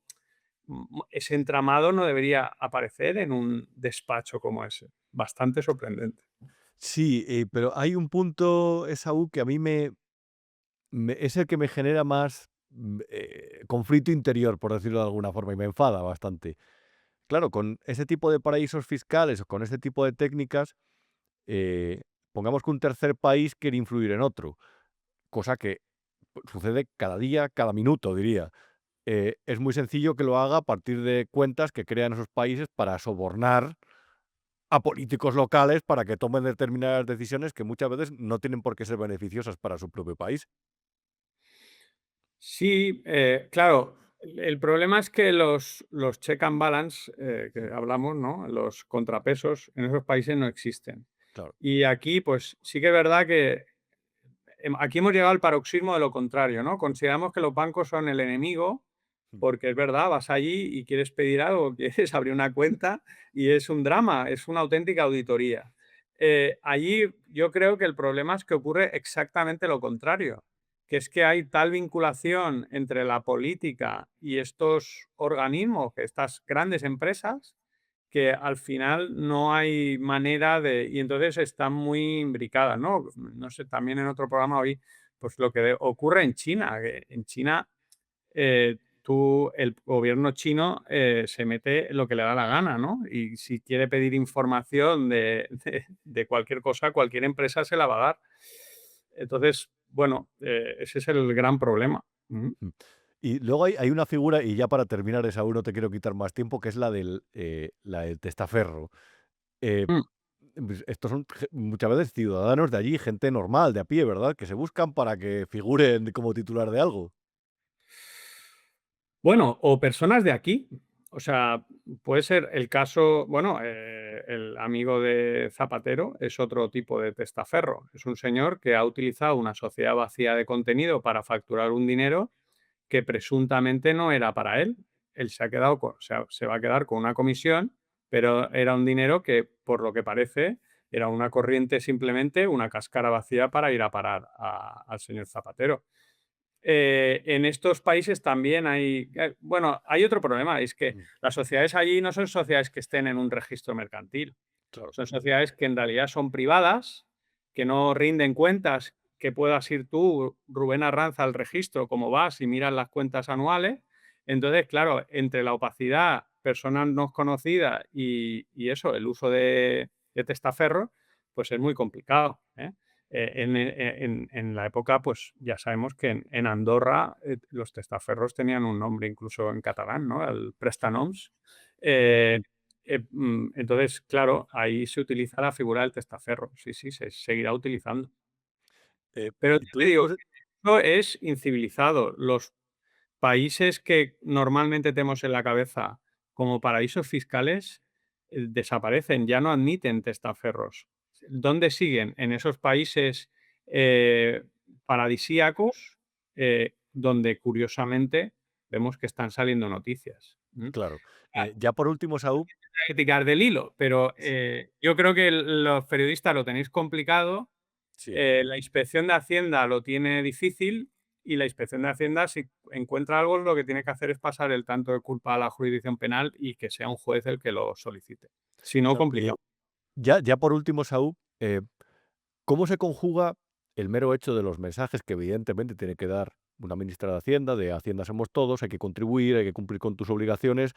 ese entramado no debería aparecer en un despacho como ese. Bastante sorprendente. Sí, pero hay un punto, Esaú, que a mí es el que me genera más conflicto interior, por decirlo de alguna forma, y me enfada bastante. Claro, con ese tipo de paraísos fiscales o con ese tipo de técnicas, eh, pongamos que un tercer país quiere influir en otro, cosa que sucede cada día, cada minuto, diría. Es muy sencillo que lo haga a partir de cuentas que crean esos países para sobornar a políticos locales para que tomen determinadas decisiones que muchas veces no tienen por qué ser beneficiosas para su propio país. Sí, claro. El problema es que los check and balance que hablamos, ¿no? Los contrapesos en esos países no existen. Claro. Y aquí, pues sí que es verdad que aquí hemos llegado al paroxismo de lo contrario, ¿no? Consideramos que los bancos son el enemigo, porque es verdad, vas allí y quieres pedir algo, quieres abrir una cuenta y es un drama, es una auténtica auditoría. Allí yo creo que el problema es que ocurre exactamente lo contrario, que es que hay tal vinculación entre la política y estos organismos, estas grandes empresas, que al final no hay manera de... Y entonces están muy imbricadas, ¿no? No sé, también en otro programa hoy, pues lo que ocurre en China, que en China el gobierno chino se mete lo que le da la gana, ¿no? Y si quiere pedir información de cualquier cosa, cualquier empresa se la va a dar. Entonces, bueno, ese es el gran problema. Mm. Y luego hay una figura, y ya para terminar, Esaú, no te quiero quitar más tiempo, que es la del testaferro. Mm. Pues estos son muchas veces ciudadanos de allí, gente normal, de a pie, ¿verdad? Que se buscan para que figuren como titular de algo. Bueno, o personas de aquí. O sea, puede ser el caso, bueno, el amigo de Zapatero es otro tipo de testaferro. Es un señor que ha utilizado una sociedad vacía de contenido para facturar un dinero que presuntamente no era para él. Él se ha quedado se va a quedar con una comisión, pero era un dinero que, por lo que parece, era una corriente simplemente, una cáscara vacía para ir a parar al señor Zapatero. En estos países también hay, bueno, hay otro problema, es que las sociedades allí no son sociedades que estén en un registro mercantil. Claro. Son sociedades que en realidad son privadas, que no rinden cuentas, que puedas ir tú, Rubén Arranza, al registro, como vas y miras las cuentas anuales. Entonces, claro, entre la opacidad, personas no conocidas y eso, el uso de testaferros, pues es muy complicado, ¿eh? En la época, pues ya sabemos que en Andorra los testaferros tenían un nombre incluso en catalán, ¿no? El prestanoms. Entonces, claro, ahí se utiliza la figura del testaferro. Sí, sí, se seguirá utilizando. Pero Y ya te digo, después esto es incivilizado. Los países que normalmente tenemos en la cabeza como paraísos fiscales desaparecen, ya no admiten testaferros. ¿Dónde siguen? En esos países paradisíacos, donde curiosamente vemos que están saliendo noticias. claro. Ya por último, Esaú, Hay que tirar del hilo, pero sí, yo creo que los periodistas lo tenéis complicado. sí, La inspección de Hacienda lo tiene difícil y la inspección de Hacienda, si encuentra algo, lo que tiene que hacer es pasar el tanto de culpa a la jurisdicción penal y que sea un juez el que lo solicite. Si no, claro. complicado. Ya por último, Esaú, ¿cómo se conjuga el mero hecho de los mensajes que evidentemente tiene que dar una ministra de Hacienda somos todos, hay que contribuir, hay que cumplir con tus obligaciones,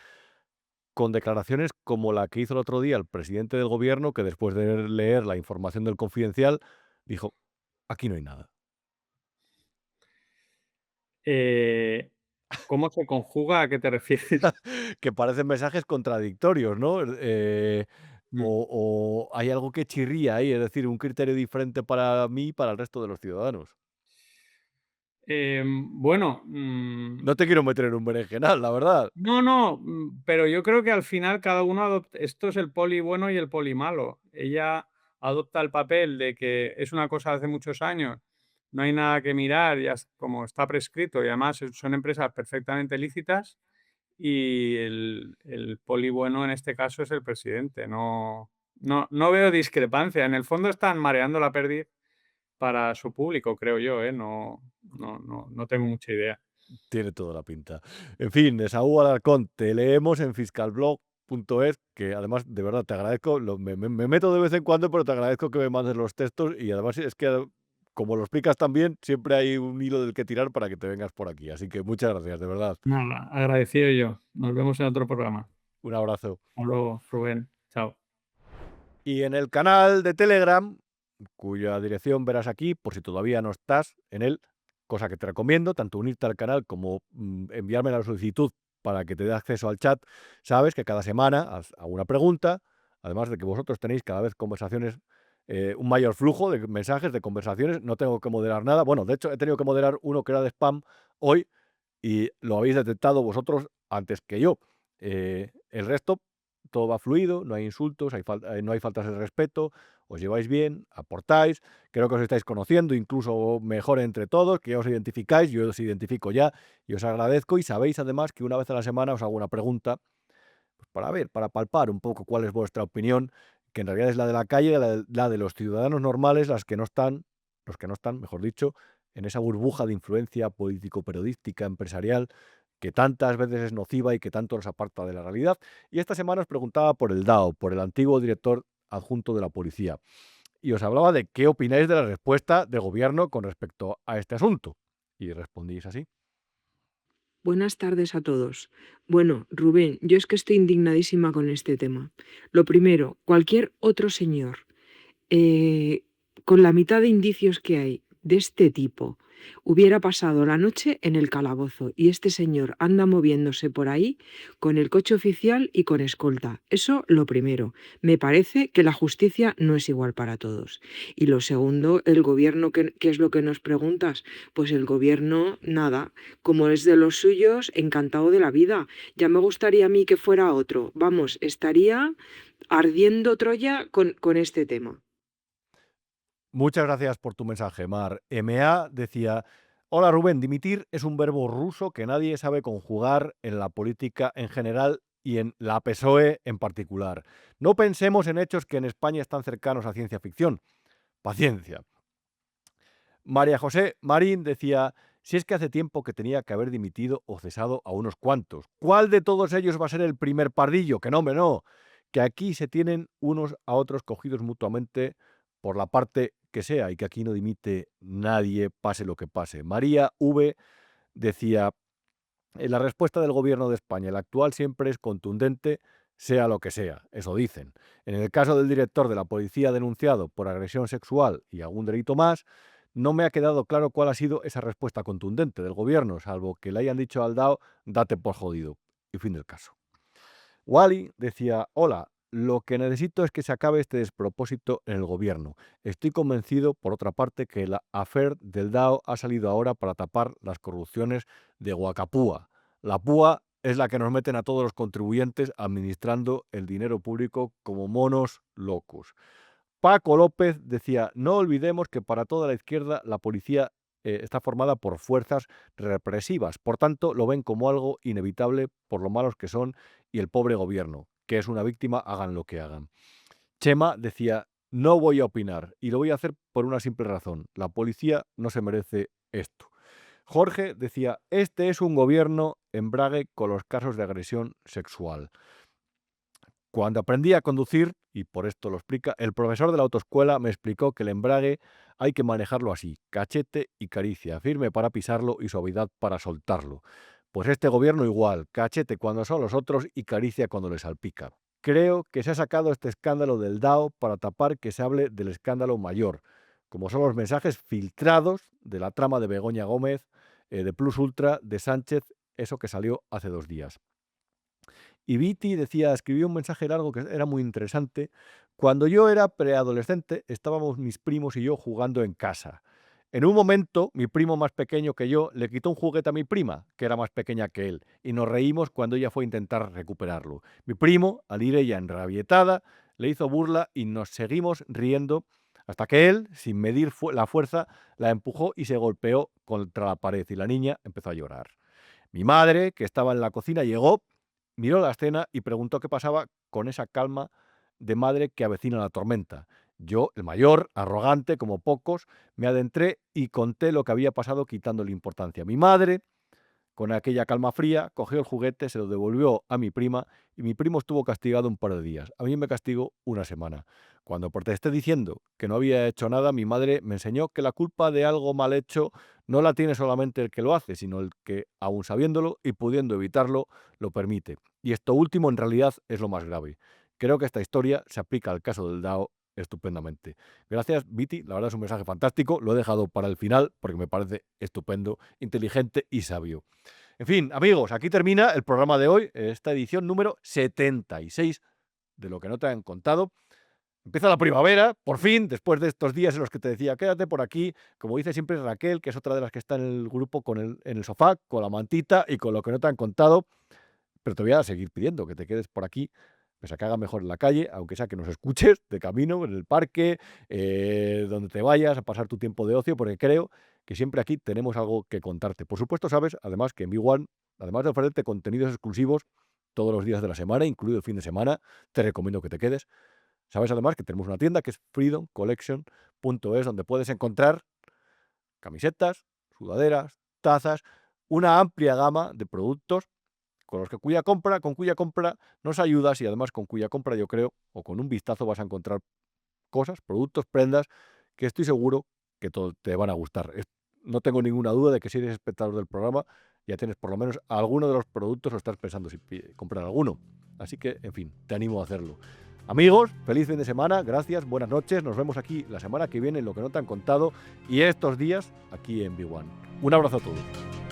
con declaraciones como la que hizo el otro día el presidente del gobierno, que después de leer la información del Confidencial, dijo, aquí no hay nada? ¿Cómo se conjuga? ¿A qué te refieres? Que parecen mensajes contradictorios, ¿no? Mm. O hay algo que chirría ahí, es decir, un criterio diferente para mí y para el resto de los ciudadanos. Bueno, No te quiero meter en un berenjenal, la verdad. no, no, pero yo creo que al final cada uno adopta, esto es el poli bueno y el poli malo. Ella adopta el papel de que es una cosa de hace muchos años, no hay nada que mirar, ya como está prescrito y además son empresas perfectamente lícitas y el poli bueno en este caso es el presidente. No, no veo discrepancia. En el fondo están mareando la perdiz para su público, creo yo, ¿eh? No tengo mucha idea. Tiene toda la pinta. En fin, Esaú Alarcón, te leemos en fiscalblog.es, que además, de verdad, te agradezco. Me meto de vez en cuando, pero te agradezco que me mandes los textos y además es que, como lo explicas también, siempre hay un hilo del que tirar para que te vengas por aquí. Así que muchas gracias, de verdad. Nada, agradecido yo. Nos vemos en otro programa. Un abrazo. Hasta luego, Rubén. Chao. Y en el canal de Telegram, cuya dirección verás aquí, por si todavía no estás en él, cosa que te recomiendo, tanto unirte al canal como enviarme la solicitud para que te dé acceso al chat. Sabes que cada semana hago una pregunta, además de que vosotros tenéis cada vez conversaciones, un mayor flujo de mensajes, de conversaciones. No tengo que moderar nada. Bueno, de hecho, he tenido que moderar uno que era de spam hoy y lo habéis detectado vosotros antes que yo. El resto, todo va fluido, no hay insultos, no hay faltas de respeto, os lleváis bien, aportáis, creo que os estáis conociendo incluso mejor entre todos, que ya os identificáis, yo os identifico ya y os agradezco y sabéis además que una vez a la semana os hago una pregunta pues, para ver, para palpar un poco cuál es vuestra opinión, que en realidad es la de la calle, la de los ciudadanos normales, los que no están, mejor dicho, en esa burbuja de influencia político-periodística, empresarial, que tantas veces es nociva y que tanto nos aparta de la realidad. Y esta semana os preguntaba por el DAO, por el antiguo director adjunto de la policía, y os hablaba de qué opináis de la respuesta del gobierno con respecto a este asunto. Y respondís así. Buenas tardes a todos. Bueno, Rubén, yo es que estoy indignadísima con este tema. Lo primero, cualquier otro señor, con la mitad de indicios que hay de este tipo, hubiera pasado la noche en el calabozo y este señor anda moviéndose por ahí con el coche oficial y con escolta. Eso lo primero. Me parece que la justicia no es igual para todos. Y lo segundo, el gobierno, ¿qué es lo que nos preguntas? Pues el gobierno, nada, como es de los suyos, encantado de la vida. Ya me gustaría a mí que fuera otro. Vamos, estaría ardiendo Troya con este tema. Muchas gracias por tu mensaje, Mar. MA decía, hola Rubén, dimitir es un verbo ruso que nadie sabe conjugar en la política en general y en la PSOE en particular. No pensemos en hechos que en España están cercanos a ciencia ficción. Paciencia. María José Marín decía, si es que hace tiempo que tenía que haber dimitido o cesado a unos cuantos. ¿Cuál de todos ellos va a ser el primer pardillo? Que no, hombre, no. Que aquí se tienen unos a otros cogidos mutuamente por la parte que sea y que aquí no dimite nadie, pase lo que pase. María V decía, en la respuesta del gobierno de España, el actual siempre es contundente, sea lo que sea, eso dicen. En el caso del director de la policía denunciado por agresión sexual y algún delito más, no me ha quedado claro cuál ha sido esa respuesta contundente del gobierno, salvo que le hayan dicho al DAO, date por jodido. Y fin del caso. Wally decía, hola, lo que necesito es que se acabe este despropósito en el gobierno. Estoy convencido, por otra parte, que la affair del DAO ha salido ahora para tapar las corrupciones de Guacapúa. La púa es la que nos meten a todos los contribuyentes administrando el dinero público como monos locos. Paco López decía, no olvidemos que para toda la izquierda la policía está formada por fuerzas represivas, por tanto lo ven como algo inevitable por lo malos que son y el pobre gobierno, que es una víctima, hagan lo que hagan. Chema decía, no voy a opinar y lo voy a hacer por una simple razón, la policía no se merece esto. Jorge decía, este es un gobierno embrague con los casos de agresión sexual. Cuando aprendí a conducir, y por esto lo explica, el profesor de la autoescuela me explicó que el embrague hay que manejarlo así, cachete y caricia, firme para pisarlo y suavidad para soltarlo. Pues este gobierno igual, cachete cuando son los otros y caricia cuando les salpica. Creo que se ha sacado este escándalo del DAO para tapar que se hable del escándalo mayor, como son los mensajes filtrados de la trama de Begoña Gómez, de Plus Ultra, de Sánchez, eso que salió hace 2 días. Y Viti decía, escribió un mensaje largo que era muy interesante. Cuando yo era preadolescente, estábamos mis primos y yo jugando en casa. En un momento, mi primo más pequeño que yo le quitó un juguete a mi prima, que era más pequeña que él, y nos reímos cuando ella fue a intentar recuperarlo. Mi primo, al ir ella enrabietada, le hizo burla y nos seguimos riendo hasta que él, sin medir la fuerza, la empujó y se golpeó contra la pared y la niña empezó a llorar. Mi madre, que estaba en la cocina, llegó, miró la escena y preguntó qué pasaba con esa calma de madre que avecina la tormenta. Yo, el mayor, arrogante como pocos, me adentré y conté lo que había pasado quitándole importancia. Mi madre, con aquella calma fría, cogió el juguete, se lo devolvió a mi prima y mi primo estuvo castigado un par de días. A mí me castigó una semana. Cuando protesté diciendo que no había hecho nada, mi madre me enseñó que la culpa de algo mal hecho no la tiene solamente el que lo hace, sino el que, aun sabiéndolo y pudiendo evitarlo, lo permite. Y esto último en realidad es lo más grave. Creo que esta historia se aplica al caso del DAO estupendamente. Gracias, Viti. La verdad es un mensaje fantástico. Lo he dejado para el final porque me parece estupendo, inteligente y sabio. En fin, amigos, aquí termina el programa de hoy, esta edición número 76 de Lo que no te han contado. Empieza la primavera, por fin, después de estos días en los que te decía, quédate por aquí, como dice siempre Raquel, que es otra de las que está en el grupo en el sofá, con la mantita y con lo que no te han contado. Pero te voy a seguir pidiendo que te quedes por aquí, pese a que haga mejor en la calle, aunque sea que nos escuches de camino, en el parque, donde te vayas a pasar tu tiempo de ocio, porque creo que siempre aquí tenemos algo que contarte. Por supuesto, sabes, además, que en B1, además de ofrecerte contenidos exclusivos todos los días de la semana, incluido el fin de semana, te recomiendo que te quedes. Sabes, además, que tenemos una tienda que es freedomcollection.es, donde puedes encontrar camisetas, sudaderas, tazas, una amplia gama de productos con cuya compra nos ayudas, y además con cuya compra yo creo, o con un vistazo vas a encontrar cosas, productos, prendas, que estoy seguro que te van a gustar. No tengo ninguna duda de que si eres espectador del programa ya tienes por lo menos alguno de los productos o estás pensando si comprar alguno. Así que, en fin, te animo a hacerlo. Amigos, feliz fin de semana, gracias, buenas noches, nos vemos aquí la semana que viene en Lo que no te han contado y estos días aquí en Big One. Un abrazo a todos.